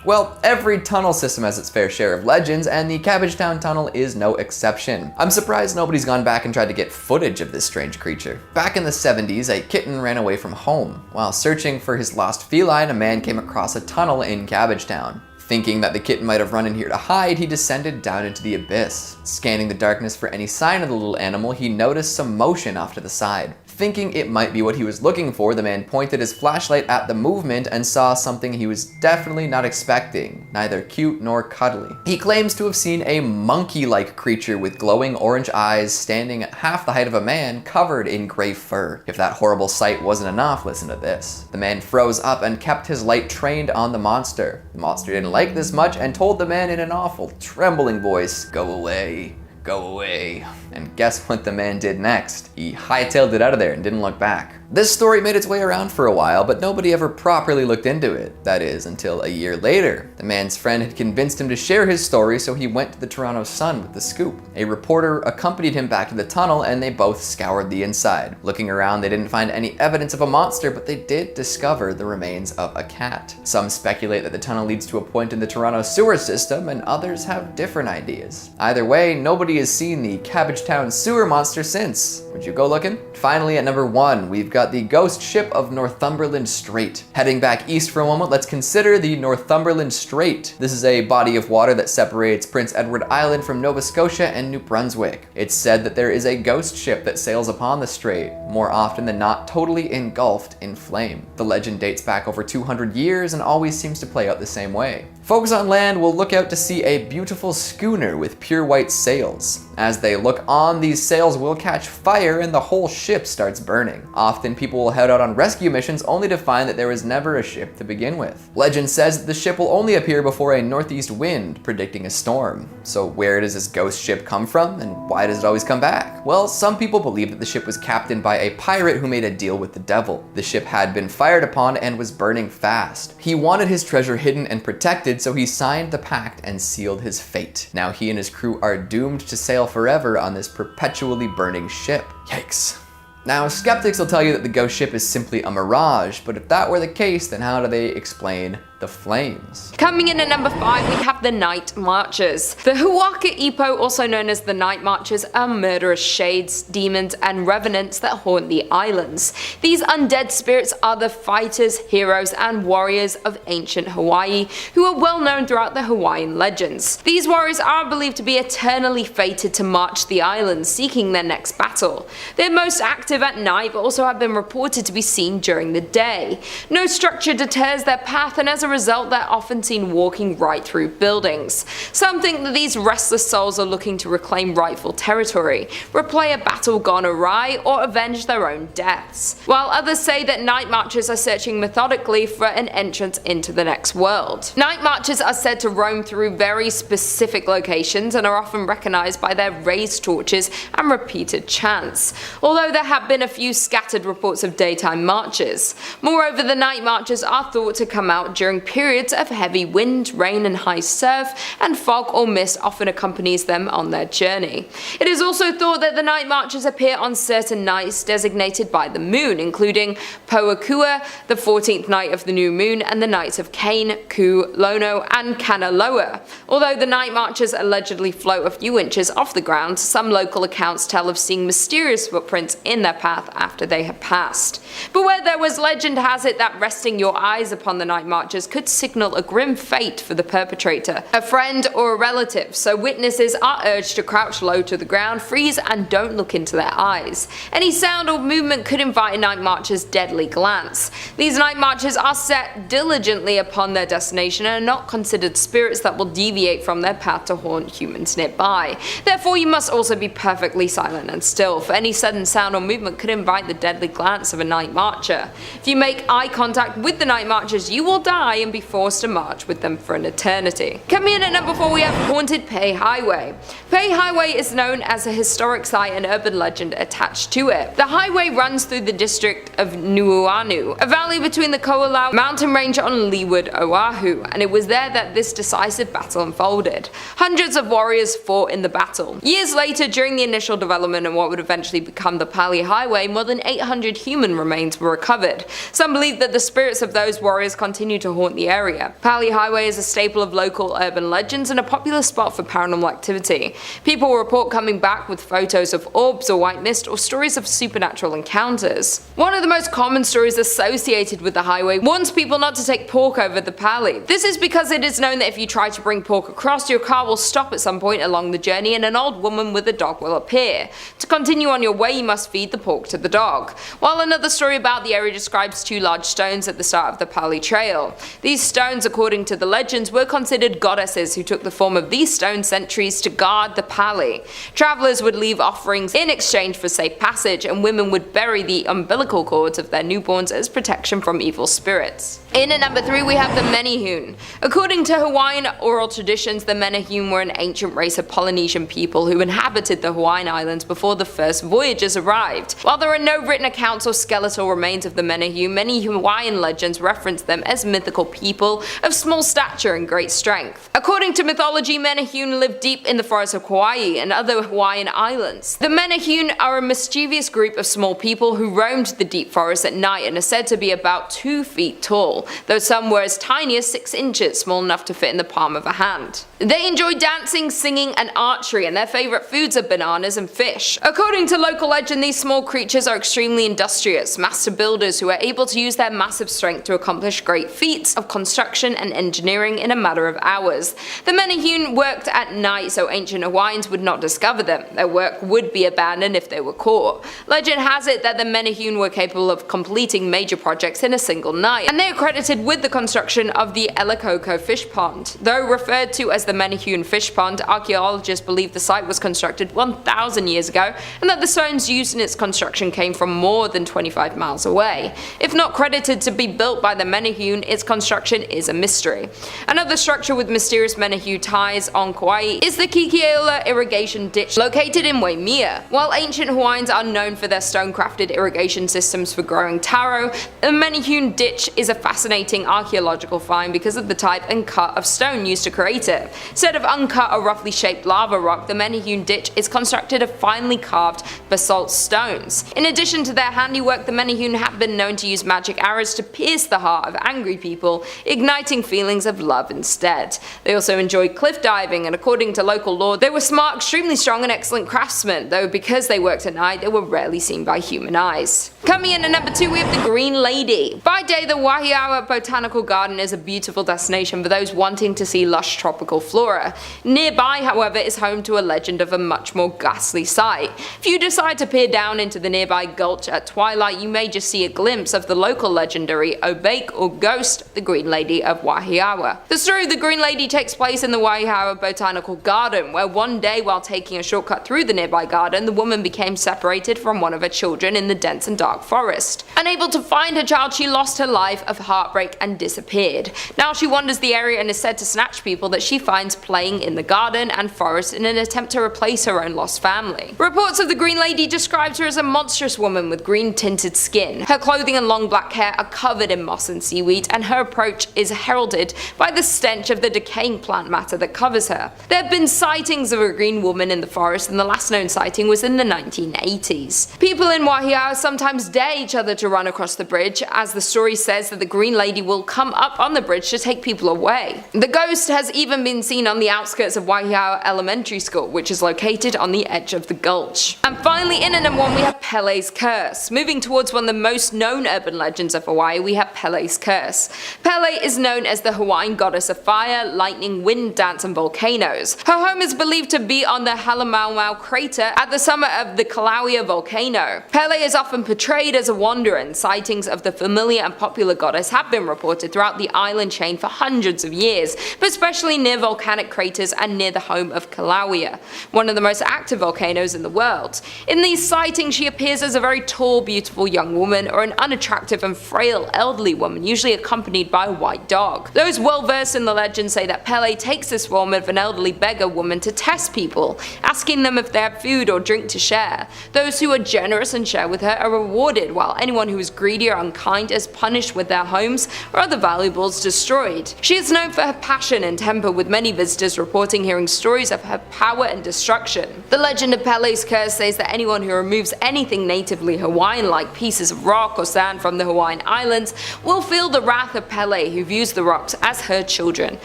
Well, every tunnel system has its fair share of legends, and the Cabbagetown Tunnel is no exception. I'm surprised nobody's gone back and tried to get footage of this strange creature. Back in the 70s, a kitten ran away from home. While searching for his lost feline, a man came across a tunnel in Cabbagetown. Thinking that the kitten might have run in here to hide, he descended down into the abyss. Scanning the darkness for any sign of the little animal, he noticed some motion off to the side. Thinking it might be what he was looking for, the man pointed his flashlight at the movement and saw something he was definitely not expecting, neither cute nor cuddly. He claims to have seen a monkey-like creature with glowing orange eyes standing at half the height of a man covered in gray fur. If that horrible sight wasn't enough, listen to this. The man froze up and kept his light trained on the monster. The monster didn't like this much and told the man in an awful, trembling voice, "Go away. Go away." And guess what the man did next? He hightailed it out of there and didn't look back. This story made its way around for a while, but nobody ever properly looked into it. That is, until a year later. The man's friend had convinced him to share his story, so he went to the Toronto Sun with the scoop. A reporter accompanied him back to the tunnel, and they both scoured the inside. Looking around, they didn't find any evidence of a monster, but they did discover the remains of a cat. Some speculate that the tunnel leads to a point in the Toronto sewer system, and others have different ideas. Either way, nobody has seen the Cabbagetown sewer monster since. Would you go looking? Finally, at number 1, we've got the ghost ship of Northumberland Strait. Heading back east for a moment, let's consider the Northumberland Strait. This is a body of water that separates Prince Edward Island from Nova Scotia and New Brunswick. It's said that there is a ghost ship that sails upon the strait, more often than not totally engulfed in flame. The legend dates back over 200 years and always seems to play out the same way. Folks on land will look out to see a beautiful schooner with pure white sails. As they look on, these sails will catch fire and the whole ship starts burning. Often people will head out on rescue missions only to find that there was never a ship to begin with. Legend says that the ship will only appear before a northeast wind, predicting a storm. So where does this ghost ship come from, and why does it always come back? Well, some people believe that the ship was captained by a pirate who made a deal with the devil. The ship had been fired upon and was burning fast. He wanted his treasure hidden and protected, so he signed the pact and sealed his fate. Now he and his crew are doomed to sail forever on this perpetually burning ship. Yikes. Now, skeptics will tell you that the ghost ship is simply a mirage, but if that were the case, then how do they explain the flames? Coming in at number 5, we have the Night Marchers. The Huaka Ipo, also known as the Night Marchers, are murderous shades, demons, and revenants that haunt the islands. These undead spirits are the fighters, heroes, and warriors of ancient Hawaii, who are well known throughout the Hawaiian legends. These warriors are believed to be eternally fated to march the islands, seeking their next battle. They're most active at night, but also have been reported to be seen during the day. No structure deters their path, and as a result, they're often seen walking right through buildings. Some think that these restless souls are looking to reclaim rightful territory, replay a battle gone awry, or avenge their own deaths. While others say that night marchers are searching methodically for an entrance into the next world. Night marchers are said to roam through very specific locations and are often recognized by their raised torches and repeated chants, although there have been a few scattered reports of daytime marches. Moreover, the night marchers are thought to come out during periods of heavy wind, rain, and high surf, and fog or mist often accompanies them on their journey. It is also thought that the night marchers appear on certain nights designated by the moon, including Poakua, the 14th night of the new moon, and the nights of Kane, Ku, Lono, and Kanaloa. Although the night marchers allegedly float a few inches off the ground, some local accounts tell of seeing mysterious footprints in their path after they have passed. But where there was legend has it that resting your eyes upon the night marchers could signal a grim fate for the perpetrator, a friend or a relative, so witnesses are urged to crouch low to the ground, freeze, and don't look into their eyes. Any sound or movement could invite a night marcher's deadly glance. These night marchers are set diligently upon their destination and are not considered spirits that will deviate from their path to haunt humans nearby. Therefore, you must also be perfectly silent and still, for any sudden sound or movement could invite the deadly glance of a night marcher. If you make eye contact with the night marchers, you will die and be forced to march with them for an eternity. Coming in at number 4, we have Haunted Pei Highway. Pei Highway is known as a historic site and urban legend attached to it. The highway runs through the district of Nuuanu, a valley between the Ko'olau mountain range on leeward Oahu, and it was there that this decisive battle unfolded. Hundreds of warriors fought in the battle. Years later, during the initial development of what would eventually become the Pali Highway, more than 800 human remains were recovered. Some believe that the spirits of those warriors continue to haunt the area. Pali Highway is a staple of local urban legends and a popular spot for paranormal activity. People report coming back with photos of orbs or white mist or stories of supernatural encounters. One of the most common stories associated with the highway warns people not to take pork over the Pali. This is because it is known that if you try to bring pork across, your car will stop at some point along the journey and an old woman with a dog will appear. To continue on your way, you must feed the pork to the dog. While another story about the area describes 2 large stones at the start of the Pali Trail. These stones, according to the legends, were considered goddesses who took the form of these stone sentries to guard the Pali. Travelers would leave offerings in exchange for safe passage, and women would bury the umbilical cords of their newborns as protection from evil spirits. In at number 3, we have the Menehune. According to Hawaiian oral traditions, the Menehune were an ancient race of Polynesian people who inhabited the Hawaiian Islands before the first voyagers arrived. While there are no written accounts or skeletal remains of the Menehune, many Hawaiian legends reference them as mythical people of small stature and great strength. According to mythology, Menehune lived deep in the forests of Kauai and other Hawaiian islands. The Menehune are a mischievous group of small people who roamed the deep forests at night and are said to be about 2 feet tall, though some were as tiny as 6 inches, small enough to fit in the palm of a hand. They enjoy dancing, singing, and archery, and their favourite foods are bananas and fish. According to local legend, these small creatures are extremely industrious, master builders who are able to use their massive strength to accomplish great feats of construction and engineering in a matter of hours. The Menehune worked at night so ancient Hawaiians would not discover them. Their work would be abandoned if they were caught. Legend has it that the Menehune were capable of completing major projects in a single night, and they are credited with the construction of the Ellicoko fish pond. Though referred to as the Menehune fish pond, archaeologists believe the site was constructed 1,000 years ago and that the stones used in its construction came from more than 25 miles away. If not credited to be built by the Menehune, its construction is a mystery. Another structure with mysterious Menehune ties on Kauai is the Kikeola irrigation ditch located in Waimea. While ancient Hawaiians are known for their stone-crafted irrigation systems for growing taro, the Menehune ditch is a fascinating archaeological find because of the type and cut of stone used to create it. Instead of uncut or roughly shaped lava rock, the Menehune ditch is constructed of finely carved basalt stones. In addition to their handiwork, the Menehune have been known to use magic arrows to pierce the heart of angry people, igniting feelings of love instead. They also enjoyed cliff diving, and according to local law, they were smart, extremely strong, and excellent craftsmen, though because they worked at night, they were rarely seen by human eyes. Coming in at number 2, we have the Green Lady. By day, the Wahiawa Botanical Garden is a beautiful destination for those wanting to see lush tropical flora. Nearby, however, is home to a legend of a much more ghastly sight. If you decide to peer down into the nearby gulch at twilight, you may just see a glimpse of the local legendary Obake or Ghost, the Green Lady of Wahiawa. The story of the Green Lady takes place in the Wahiawa Botanical Garden, where one day while taking a shortcut through the nearby garden, the woman became separated from one of her children in the dense and dark forest. Unable to find her child, she lost her life of heartbreak and disappeared. Now she wanders the area and is said to snatch people that she finds playing in the garden and forest in an attempt to replace her own lost family. Reports of the Green Lady described her as a monstrous woman with green tinted skin. Her clothing and long black hair are covered in moss and seaweed, and her approach is heralded by the stench of the decaying plant matter that covers her. There have been sightings of a green woman in the forest, and the last known sighting was in the 1980s. People in Wahiawa sometimes dare each other to run across the bridge, as the story says that the Green Lady will come up on the bridge to take people away. The ghost has even been seen on the outskirts of Wahiawa Elementary School, which is located on the edge of the gulch. And finally, in at number 1, we have Pele's Curse. Moving towards one of the most known urban legends of Hawaii, we have Pele's Curse. Pele is known as the Hawaiian goddess of fire, lightning, wind, dance, and volcanoes. Her home is believed to be on the Halemaumau crater at the summit of the Kilauea volcano. Pele is often portrayed as a wanderer, and sightings of the familiar and popular goddess have been reported throughout the island chain for hundreds of years, but especially near volcanic craters and near the home of Kilauea, one of the most active volcanoes in the world. In these sightings, she appears as a very tall, beautiful young woman or an unattractive and frail elderly woman, usually accompanied by a white dog. Those well versed in the legend say that Pele takes this form of an elderly beggar woman to test people, asking them if they have food or drink to share. Those who are generous and share with her are rewarded, while anyone who is greedy or unkind is punished with their homes or other valuables destroyed. She is known for her passion and temper, with many visitors reporting hearing stories of her power and destruction. The legend of Pele's Curse says that anyone who removes anything natively Hawaiian, like pieces of rock or sand from the Hawaiian Islands, will feel the wrath of Pele, who views the rocks as her children.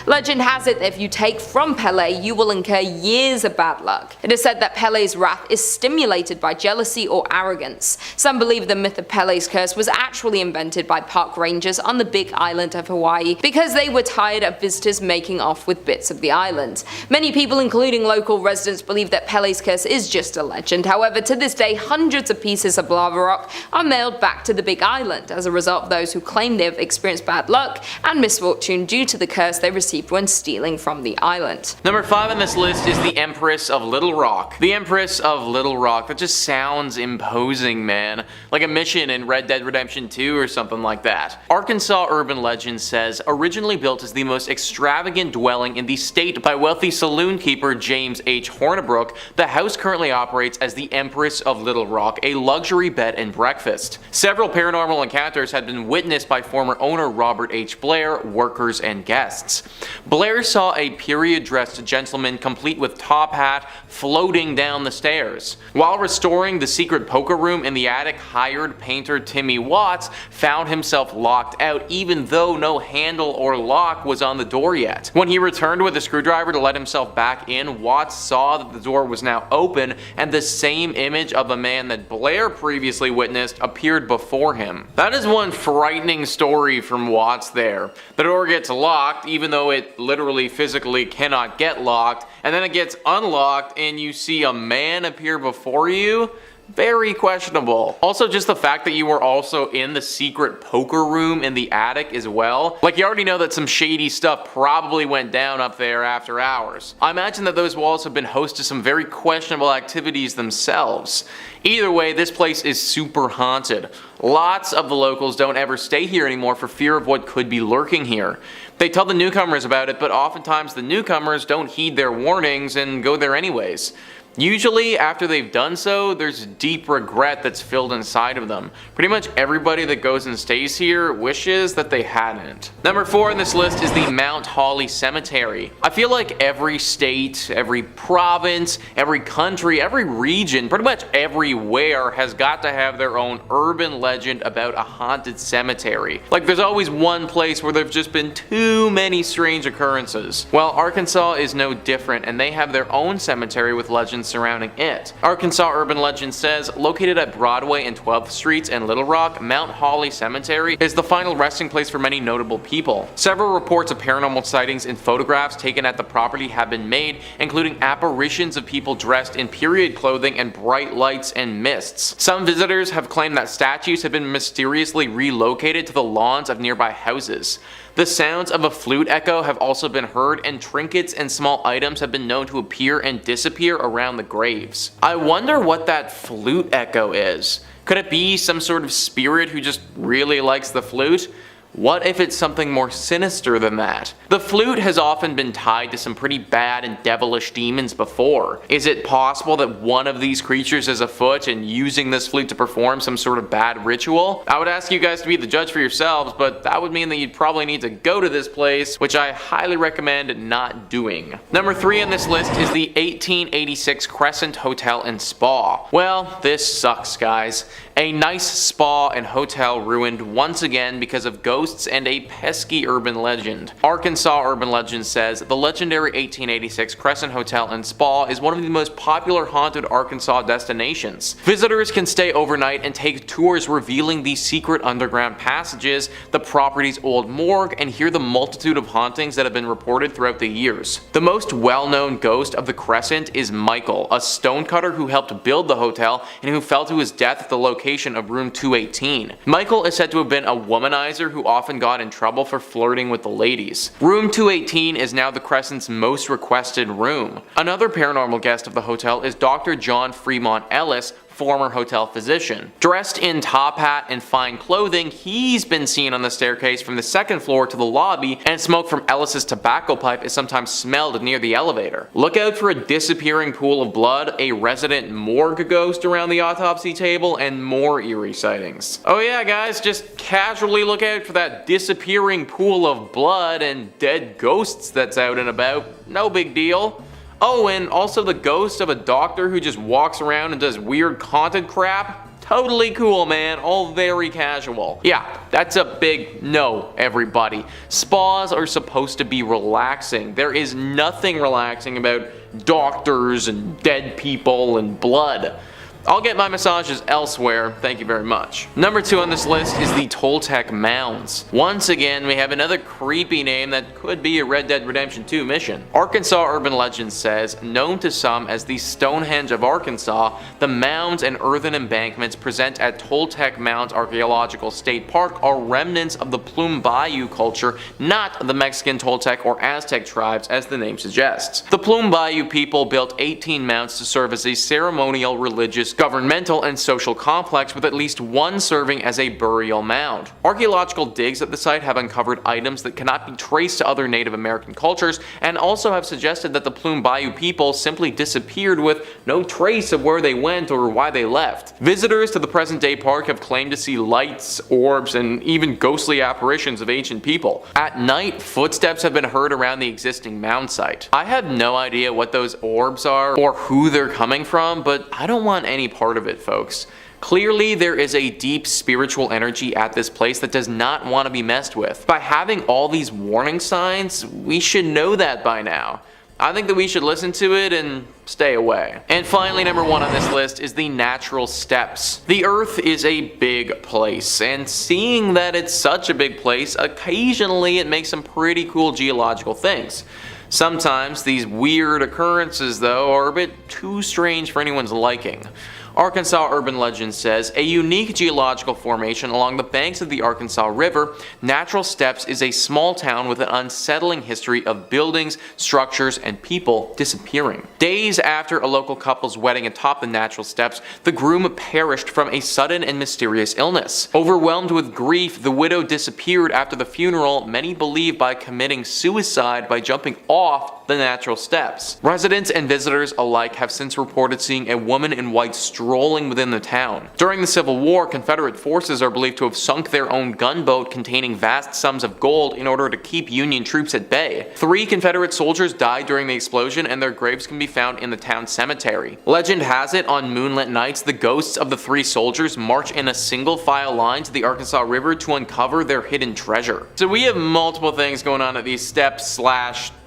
Legend has it that if you take from Pele, you will incur years of bad luck. It is said that Pele's wrath is stimulated by jealousy or arrogance. Some believe the myth of Pele's Curse was actually invented by park rangers on the big island of Hawaii because they were tired of visitors making off with bits of the island. Many people, including local residents, believe that Pele's Curse is just a legend. However, to this day, hundreds of pieces of lava rock are mailed back to the big island as a result of those who claim they have experienced bad luck and misfortune due to the curse they received when stealing from the island. Number 5 on this list is the Empress of Little Rock. The Empress of Little Rock, that just sounds imposing, man. Like a mission in Red Dead Redemption 2 or something like that. Arkansas urban legend says, originally built as the most extravagant dwelling in the state by wealthy saloon keeper James H. Hornibrook, the house currently operates as the Empress of Little Rock, a luxury bed and breakfast. Several paranormal encounters had been witnessed by former owner Robert H. Blair, workers, and guests. Blair saw a period-dressed gentleman complete with top hat floating down the stairs. While restoring the secret poker room in the attic, hired painter Timmy Watts found himself locked out even though no handle or lock was on the door yet. When he returned with a screwdriver to let himself back in, Watts saw that the door was now open and the same image of a man that Blair previously witnessed appeared before him. That is one frightening story from Watts there. The door gets locked even though it literally physically cannot get locked, and then it gets unlocked and you see a man appear before you? Very questionable. Also, just the fact that you were also in the secret poker room in the attic as well. Like, you already know that some shady stuff probably went down up there after hours. I imagine that those walls have been host to some very questionable activities themselves. Either way, this place is super haunted. Lots of the locals don't ever stay here anymore for fear of what could be lurking here. They tell the newcomers about it, but oftentimes the newcomers don't heed their warnings and go there anyways. Usually, after they've done so, there's deep regret that's filled inside of them. Pretty much everybody that goes and stays here wishes that they hadn't. Number 4 on this list is the Mount Holly Cemetery. I feel like every state, every province, every country, every region, pretty much everywhere has got to have their own urban legend about a haunted cemetery. Like, there's always one place where there've just been too many strange occurrences. Well, Arkansas is no different, and they have their own cemetery with legends surrounding it. Arkansas Urban Legend says, located at Broadway and 12th Streets in Little Rock, Mount Holly Cemetery is the final resting place for many notable people. Several reports of paranormal sightings and photographs taken at the property have been made, including apparitions of people dressed in period clothing and bright lights and mists. Some visitors have claimed that statues have been mysteriously relocated to the lawns of nearby houses. The sounds of a flute echo have also been heard, and trinkets and small items have been known to appear and disappear around the graves. I wonder what that flute echo is. Could it be some sort of spirit who just really likes the flute? What if it's something more sinister than that? The flute has often been tied to some pretty bad and devilish demons before. Is it possible that one of these creatures is afoot and using this flute to perform some sort of bad ritual? I would ask you guys to be the judge for yourselves, but that would mean that you'd probably need to go to this place, which I highly recommend not doing. Number 3 on this list is the 1886 Crescent Hotel and Spa. Well, this sucks, guys. A nice spa and hotel ruined once again because of ghosts and a pesky urban legend. Arkansas Urban Legend says the legendary 1886 Crescent Hotel and Spa is one of the most popular haunted Arkansas destinations. Visitors can stay overnight and take tours revealing the secret underground passages, the property's old morgue, and hear the multitude of hauntings that have been reported throughout the years. The most well-known ghost of the Crescent is Michael, a stonecutter who helped build the hotel and who fell to his death at the location of room 218. Michael is said to have been a womanizer who often got in trouble for flirting with the ladies. Room 218 is now the Crescent's most requested room. Another paranormal guest of the hotel is Dr. John Fremont Ellis, former hotel physician. Dressed in top hat and fine clothing, he's been seen on the staircase from the second floor to the lobby, and smoke from Ellis's tobacco pipe is sometimes smelled near the elevator. Look out for a disappearing pool of blood, a resident morgue ghost around the autopsy table, and more eerie sightings. Oh yeah, guys, just casually look out for that disappearing pool of blood and dead ghosts that's out and about. No big deal. Oh, and also the ghost of a doctor who just walks around and does weird haunted crap. Totally cool, man. All very casual. Yeah, that's a big no, everybody. Spas are supposed to be relaxing. There is nothing relaxing about doctors and dead people and blood. I'll get my massages elsewhere, thank you very much. Number 2 on this list is the Toltec Mounds. Once again, we have another creepy name that could be a Red Dead Redemption 2 mission. Arkansas Urban Legend says, known to some as the Stonehenge of Arkansas, the mounds and earthen embankments present at Toltec Mounds Archaeological State Park are remnants of the Plume Bayou culture, not the Mexican Toltec or Aztec tribes as the name suggests. The Plume Bayou people built 18 mounds to serve as a ceremonial, religious, governmental, and social complex with at least one serving as a burial mound. Archaeological digs at the site have uncovered items that cannot be traced to other Native American cultures, and also have suggested that the Plume Bayou people simply disappeared with no trace of where they went or why they left. Visitors to the present day park have claimed to see lights, orbs, and even ghostly apparitions of ancient people. At night, footsteps have been heard around the existing mound site. I have no idea what those orbs are or who they're coming from, but I don't want any part of it, folks. Clearly, there is a deep spiritual energy at this place that does not want to be messed with. By having all these warning signs, we should know that by now. I think that we should listen to it and stay away. And finally, number 1 on this list is the natural steps. The Earth is a big place, and seeing that it's such a big place, occasionally it makes some pretty cool geological things. Sometimes these weird occurrences, though, are a bit too strange for anyone's liking. Arkansas urban legend says, a unique geological formation along the banks of the Arkansas River, Natural Steps is a small town with an unsettling history of buildings, structures, and people disappearing. Days after a local couple's wedding atop the Natural Steps, the groom perished from a sudden and mysterious illness. Overwhelmed with grief, the widow disappeared after the funeral, many believe by committing suicide by jumping off the Natural Steps. Residents and visitors alike have since reported seeing a woman in white strolling within the town. During the Civil War, Confederate forces are believed to have sunk their own gunboat containing vast sums of gold in order to keep Union troops at bay. 3 Confederate soldiers died during the explosion, and their graves can be found in the town cemetery. Legend has it, on moonlit nights, the ghosts of the 3 soldiers march in a single file line to the Arkansas River to uncover their hidden treasure. So we have multiple things going on at these steps /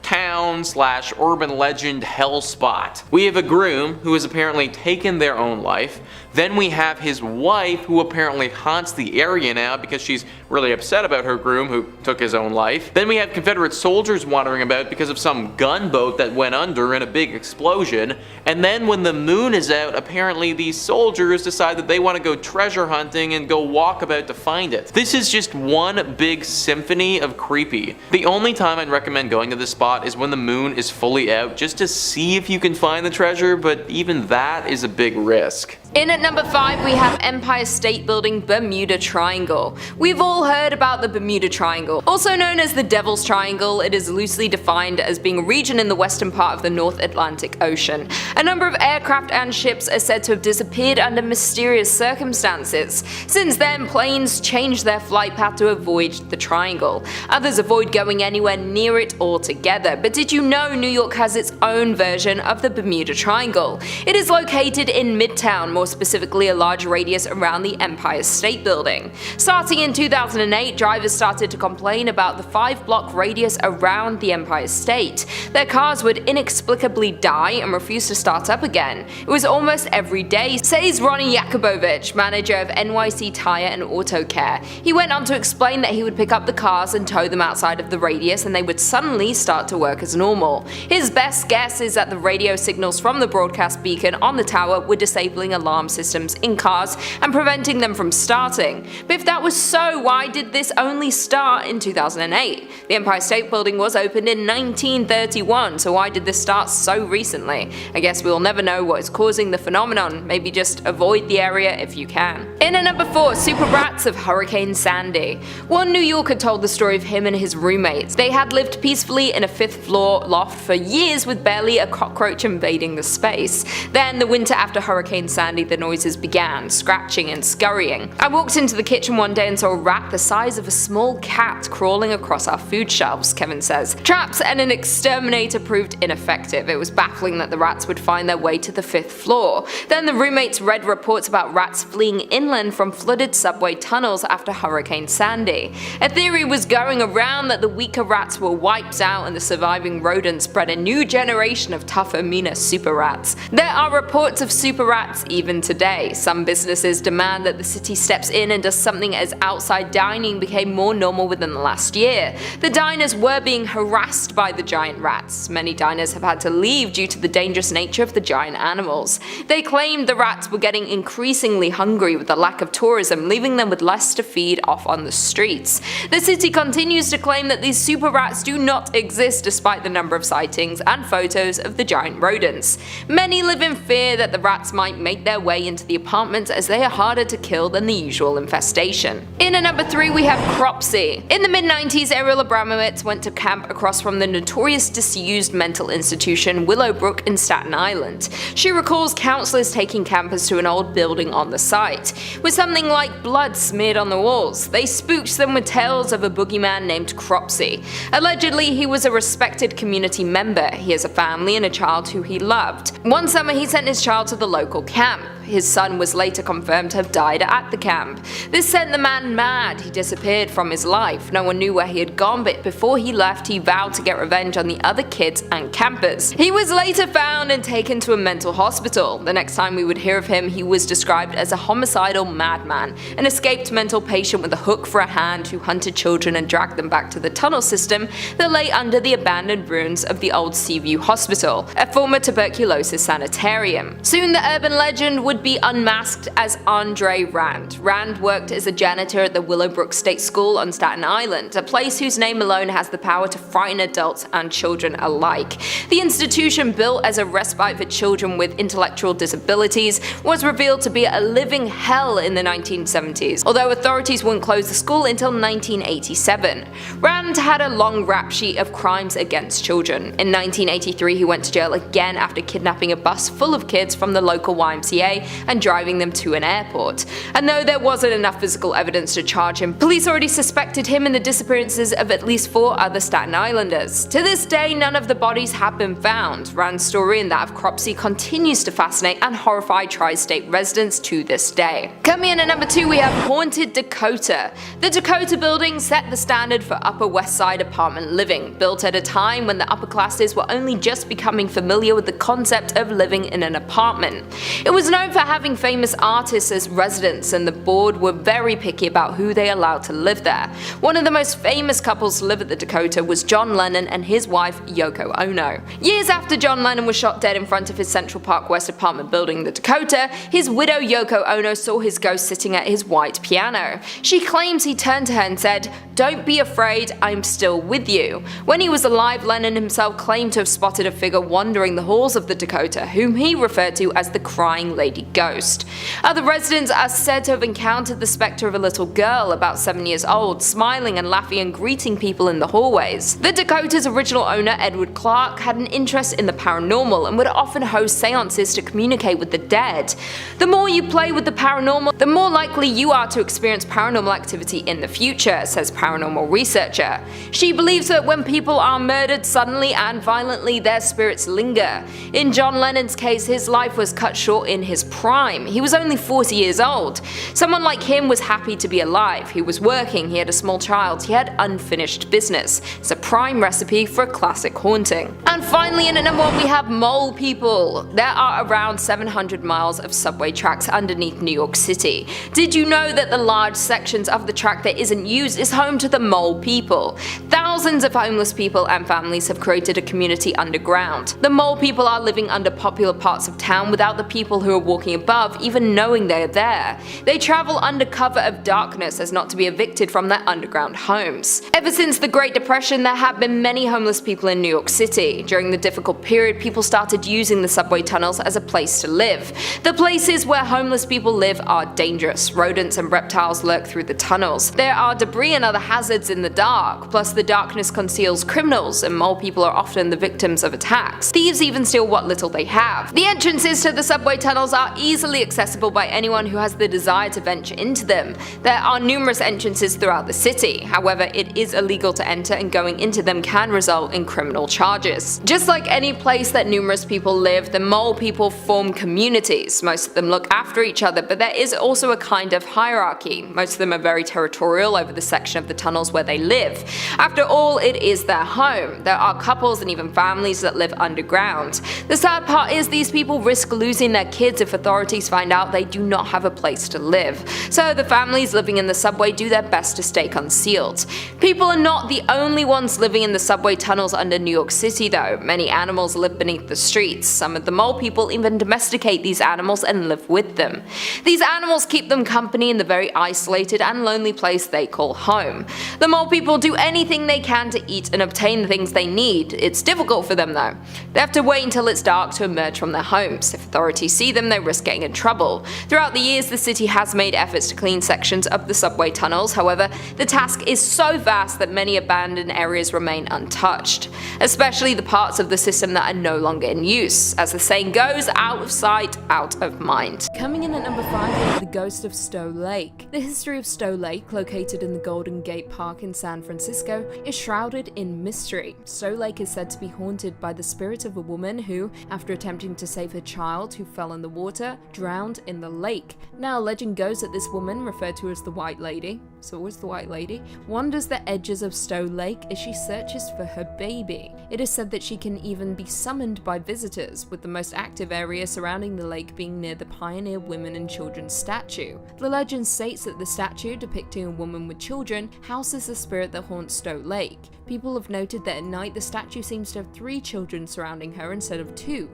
town / urban legend hell spot. We have a groom who has apparently taken their own life. Then we have his wife, who apparently haunts the area now because she's really upset about her groom who took his own life. Then we have Confederate soldiers wandering about because of some gunboat that went under in a big explosion. And then when the moon is out, apparently these soldiers decide that they want to go treasure hunting and go walk about to find it. This is just one big symphony of creepy. The only time I'd recommend going to this spot is when the moon is fully out, just to see if you can find the treasure, but even that is a big risk. In at number 5, we have Empire State Building Bermuda Triangle. We've all heard about the Bermuda Triangle. Also known as the Devil's Triangle, it is loosely defined as being a region in the western part of the North Atlantic Ocean. A number of aircraft and ships are said to have disappeared under mysterious circumstances. Since then, planes changed their flight path to avoid the triangle. Others avoid going anywhere near it altogether. But did you know New York has its own version of the Bermuda Triangle? It is located in Midtown, more specifically a large radius around the Empire State Building. Starting in 2008, drivers started to complain about the 5-block radius around the Empire State. Their cars would inexplicably die and refuse to start up again. It was almost every day, says Ronnie Yakubovich, manager of NYC Tire and Auto Care. He went on to explain that he would pick up the cars and tow them outside of the radius, and they would suddenly start to work as normal. His best guess is that the radio signals from the broadcast beacon on the tower were disabling alarm systems in cars and preventing them from starting. But if that was so, why did this only start in 2008? The Empire State Building was opened in 1931, so why did this start so recently? I guess we'll never know what is causing the phenomenon. Maybe just avoid the area if you can. In at number 4, Super Rats of Hurricane Sandy. One New Yorker told the story of him and his roommates. They had lived peacefully in a 5th floor loft for years with barely a cockroach invading the space. Then, the winter after Hurricane Sandy, the noises began, scratching and scurrying. I walked into the kitchen one day and saw a rat the size of a small cat crawling across our food shelves, Kevin says. Traps and an exterminator proved ineffective. It was baffling that the rats would find their way to the 5th floor. Then the roommates read reports about rats fleeing inland from flooded subway tunnels after Hurricane Sandy. A theory was going around that the weaker rats were wiped out and the surviving rodents bred a new generation of tougher, meaner super rats. There are reports of super rats even today. Some businesses demand that the city steps in and does something as outside dining became more normal within the last year. The diners were being harassed by the giant rats. Many diners have had to leave due to the dangerous nature of the giant animals. They claimed the rats were getting increasingly hungry with the lack of tourism, leaving them with less to feed off on the streets. The city continues to claim that these super rats do not exist despite the number of sightings and photos of the giant rodents. Many live in fear that the rats might make their way into the apartments as they are harder to kill than the usual infestation. In at number 3 we have Cropsey. In the mid-90s, Ariel Abramowitz went to camp across from the notorious disused mental institution Willowbrook in Staten Island. She recalls counselors taking campers to an old building on the site, with something like blood smeared on the walls. They spooked them with tales of a boogeyman named Cropsey. Allegedly, he was a respected community member. He has a family and a child who he loved. One summer, he sent his child to the local camp. His son was later confirmed to have died at the camp. This sent the man mad. He disappeared from his life. No one knew where he had gone, but before he left, he vowed to get revenge on the other kids and campers. He was later found and taken to a mental hospital. The next time we would hear of him, he was described as a homicidal madman, an escaped mental patient with a hook for a hand who hunted children and dragged them back to the tunnel system that lay under the abandoned ruins of the old Seaview Hospital, a former tuberculosis sanitarium. Soon the urban legend would would be unmasked as Andre Rand. Rand worked as a janitor at the Willowbrook State School on Staten Island, a place whose name alone has the power to frighten adults and children alike. The institution, built as a respite for children with intellectual disabilities, was revealed to be a living hell in the 1970s, although authorities wouldn't close the school until 1987. Rand had a long rap sheet of crimes against children. In 1983, he went to jail again after kidnapping a bus full of kids from the local YMCA and driving them to an airport. And though there wasn't enough physical evidence to charge him, police already suspected him in the disappearances of at least 4 other Staten Islanders. To this day, none of the bodies have been found. Rand's story and that of Cropsey continues to fascinate and horrify tri-state residents to this day. Coming in at number 2, we have Haunted Dakota. The Dakota building set the standard for Upper West Side apartment living, built at a time when the upper classes were only just becoming familiar with the concept of living in an apartment. It was known for having famous artists as residents, and the board were very picky about who they allowed to live there. One of the most famous couples to live at the Dakota was John Lennon and his wife Yoko Ono. Years after John Lennon was shot dead in front of his Central Park West apartment building, the Dakota, his widow Yoko Ono saw his ghost sitting at his white piano. She claims he turned to her and said, "Don't be afraid, I'm still with you." When he was alive, Lennon himself claimed to have spotted a figure wandering the halls of the Dakota, whom he referred to as the Crying Lady Ghost. Other residents are said to have encountered the spectre of a little girl about 7 years old, smiling and laughing and greeting people in the hallways. The Dakota's original owner, Edward Clark, had an interest in the paranormal and would often host seances to communicate with the dead. The more you play with the paranormal, the more likely you are to experience paranormal activity in the future, says paranormal researcher. She believes that when people are murdered suddenly and violently, their spirits linger. In John Lennon's case, his life was cut short in his prime. He was only 40 years old. Someone like him was happy to be alive. He was working, he had a small child, he had unfinished business. It's a prime recipe for a classic haunting. And finally, in at number 1, we have Mole People. There are around 700 miles of subway tracks underneath New York City. Did you know that the large sections of the track that isn't used is home to the Mole People? Thousands of homeless people and families have created a community underground. The Mole People are living under popular parts of town without the people who are walking above even knowing they are there. They travel under cover of darkness as not to be evicted from their underground homes. Ever since the Great Depression, there have been many homeless people in New York City. During the difficult period, people started using the subway tunnels as a place to live. The places where homeless people live are dangerous. Rodents and reptiles lurk through the tunnels. There are debris and other hazards in the dark, plus the darkness conceals criminals, and Mole People are often the victims of attacks. Thieves even steal what little they have. The entrances to the subway tunnels are easily accessible by anyone who has the desire to venture into them. There are numerous entrances throughout the city. However, it is illegal to enter, and going into them can result in criminal charges. Just like any place that numerous people live, the Mole People form communities. Most of them look after each other, but there is also a kind of hierarchy. Most of them are very territorial over the section of the tunnels where they live. After all, it is their home. There are couples and even families that live underground. The sad part is these people risk losing their kids if authorities find out they do not have a place to live. So the families living in the subway do their best to stay concealed. People are not the only ones living in the subway tunnels under New York City though. Many animals live beneath the streets. Some of the Mole People even domesticate these animals and live with them. These animals keep them company in the very isolated and lonely place they call home. The Mole People do anything they can to eat and obtain the things they need. It's difficult for them though. They have to wait until it's dark to emerge from their homes. If authorities see them, they risk getting in trouble. Throughout the years, the city has made efforts to clean sections of the subway tunnels. However, the task is so vast that many abandoned areas remain untouched, especially the parts of the system that are no longer in use. As the saying goes, out of sight, out of mind. Coming in at number 5 is the ghost of Stowe Lake. The history of Stowe Lake, located in the Golden Gate Park in San Francisco, is shrouded in mystery. Stowe Lake is said to be haunted by the spirit of a woman who, after attempting to save her child who fell in the water, drowned in the lake. Now legend goes that this woman, referred to as the White Lady, it's always the White Lady, wanders the edges of Stowe Lake as she searches for her baby. It is said that she can even be summoned by visitors, with the most active area surrounding the lake being near the Pioneer Women and Children statue. The legend states that the statue, depicting a woman with children, houses the spirit that haunts Stowe Lake. People have noted that at night the statue seems to have 3 children surrounding her instead of 2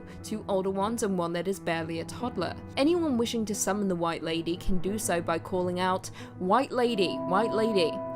older ones and one that is barely a toddler. Anyone wishing to summon the White Lady can do so by calling out, White Lady,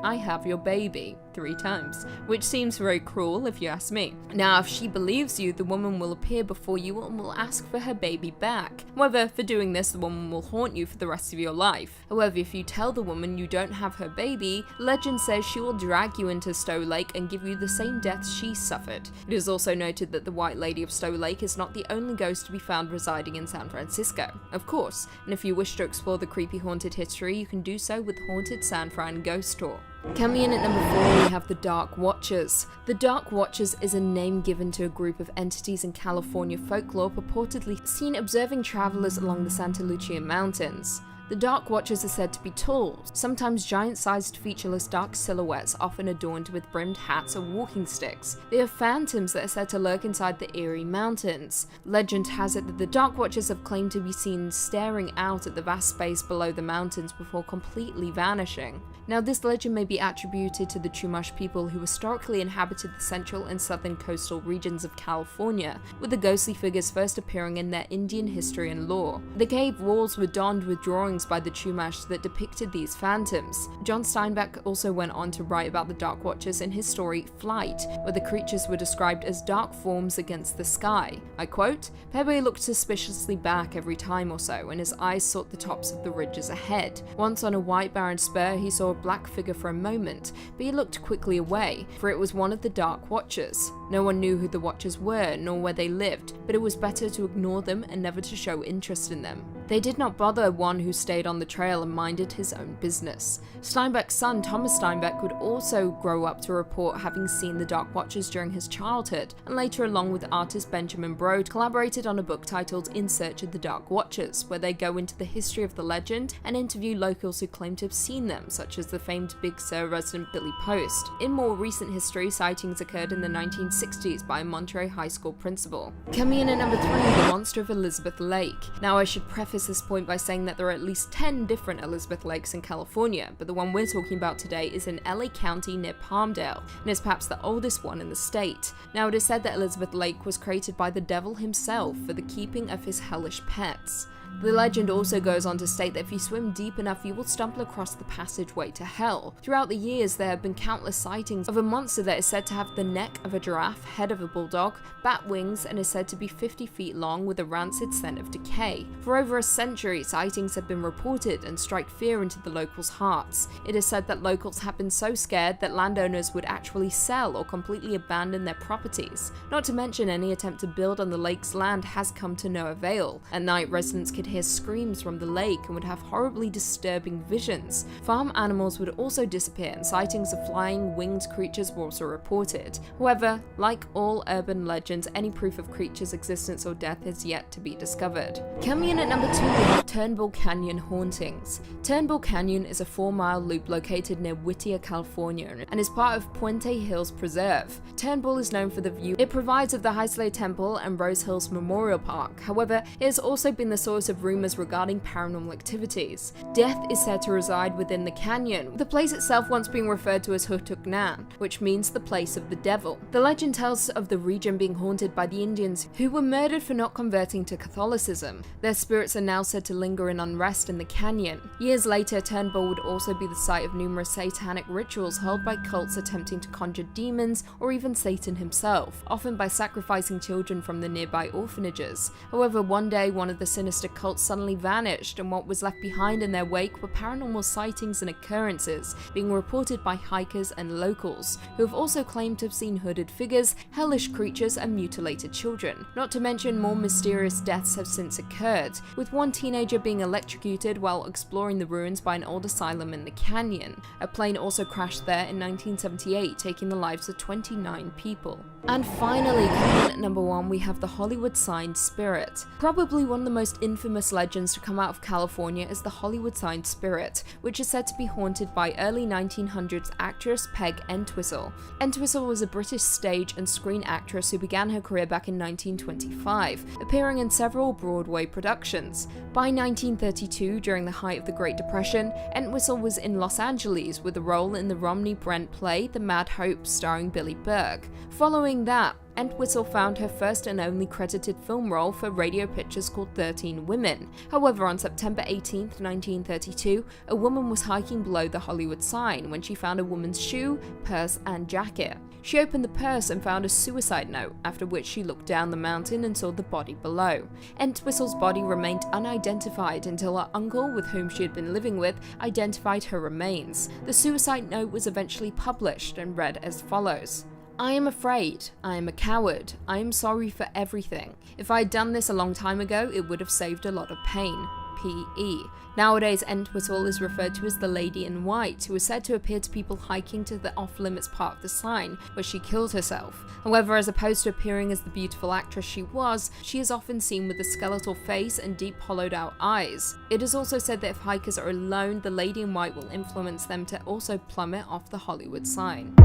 I have your baby, 3 times, which seems very cruel if you ask me. Now, if she believes you, the woman will appear before you and will ask for her baby back. However, for doing this, the woman will haunt you for the rest of your life. However, if you tell the woman you don't have her baby, legend says she will drag you into Stowe Lake and give you the same death she suffered. It is also noted that the White Lady of Stowe Lake is not the only ghost to be found residing in San Francisco, of course, and if you wish to explore the creepy haunted history, you can do so with Haunted San Fran Ghost Tour. Coming in at number 4, we have the Dark Watchers. The Dark Watchers is a name given to a group of entities in California folklore purportedly seen observing travelers along the Santa Lucia Mountains. The Dark Watchers are said to be tall, sometimes giant-sized featureless dark silhouettes often adorned with brimmed hats or walking sticks. They are phantoms that are said to lurk inside the Erie Mountains. Legend has it that the Dark Watchers have claimed to be seen staring out at the vast space below the mountains before completely vanishing. Now, this legend may be attributed to the Chumash people who historically inhabited the central and southern coastal regions of California, with the ghostly figures first appearing in their Indian history and lore. The cave walls were donned with drawings by the Chumash that depicted these phantoms. John Steinbeck also went on to write about the Dark Watchers in his story Flight, where the creatures were described as dark forms against the sky. I quote, "Pepe looked suspiciously back every time or so, and his eyes sought the tops of the ridges ahead. Once on a white barren spur he saw a black figure for a moment, but he looked quickly away, for it was one of the Dark Watchers. No one knew who the Watchers were, nor where they lived, but it was better to ignore them and never to show interest in them. They did not bother one who stayed on the trail and minded his own business." Steinbeck's son, Thomas Steinbeck, would also grow up to report having seen the Dark Watchers during his childhood, and later, along with artist Benjamin Brode, collaborated on a book titled In Search of the Dark Watchers, where they go into the history of the legend and interview locals who claim to have seen them, such as the famed Big Sur resident Billy Post. In more recent history, sightings occurred in the 1960s by a Monterey High School principal. Coming in at number 3, the Monster of Elizabeth Lake. Now, I should preface this point by saying that there are at least 10 different Elizabeth Lakes in California, but the one we're talking about today is in LA County near Palmdale, and is perhaps the oldest one in the state. Now, it is said that Elizabeth Lake was created by the devil himself for the keeping of his hellish pets. The legend also goes on to state that if you swim deep enough, you will stumble across the passageway to hell. Throughout the years, there have been countless sightings of a monster that is said to have the neck of a giraffe, head of a bulldog, bat wings, and is said to be 50 feet long with a rancid scent of decay. For over a century, sightings have been reported and strike fear into the locals' hearts. It is said that locals have been so scared that landowners would actually sell or completely abandon their properties. Not to mention, any attempt to build on the lake's land has come to no avail. At night, residents could hear screams from the lake and would have horribly disturbing visions. Farm animals would also disappear, and sightings of flying, winged creatures were also reported. However, like all urban legends, any proof of creatures' existence or death is yet to be discovered. Coming in at number 2, we have Turnbull Canyon hauntings. Turnbull Canyon is a 4-mile loop located near Whittier, California, and is part of Puente Hills Preserve. Turnbull is known for the view it provides of the Heisler Temple and Rose Hills Memorial Park. However, it has also been the source of rumors regarding paranormal activities. Death is said to reside within the canyon, with the place itself once being referred to as Hutuknan, which means the place of the devil. The legend tells of the region being haunted by the Indians who were murdered for not converting to Catholicism. Their spirits are now said to linger in unrest in the canyon. Years later, Turnbull would also be the site of numerous satanic rituals held by cults attempting to conjure demons or even Satan himself, often by sacrificing children from the nearby orphanages. However, one day one of the sinister cults suddenly vanished, and what was left behind in their wake were paranormal sightings and occurrences being reported by hikers and locals, who have also claimed to have seen hooded figures, hellish creatures, and mutilated children. Not to mention, more mysterious deaths have since occurred, with one teenager being electrocuted while exploring the ruins by an old asylum in the canyon. A plane also crashed there in 1978, taking the lives of 29 people. And finally, coming in at number 1, we have the Hollywood sign Spirit. Probably one of the most infamous infamous legends to come out of California is the Hollywood sign Spirit, which is said to be haunted by early 1900s actress Peg Entwistle. Entwistle was a British stage and screen actress who began her career back in 1925, appearing in several Broadway productions. By 1932, during the height of the Great Depression, Entwistle was in Los Angeles with a role in the Romney Brent play The Mad Hope starring Billy Berg. Following that, Entwistle found her first and only credited film role for radio pictures called 13 Women. However, on September 18, 1932, a woman was hiking below the Hollywood sign when she found a woman's shoe, purse, and jacket. She opened the purse and found a suicide note, after which she looked down the mountain and saw the body below. Entwistle's body remained unidentified until her uncle, with whom she had been living with, identified her remains. The suicide note was eventually published and read as follows. I am afraid. I am a coward. I am sorry for everything. If I had done this a long time ago, it would have saved a lot of pain. P.E. Nowadays, Entwistle is referred to as the Lady in White, who is said to appear to people hiking to the off-limits part of the sign, where she killed herself. However, as opposed to appearing as the beautiful actress she is often seen with a skeletal face and deep hollowed-out eyes. It is also said that if hikers are alone, the Lady in White will influence them to also plummet off the Hollywood sign.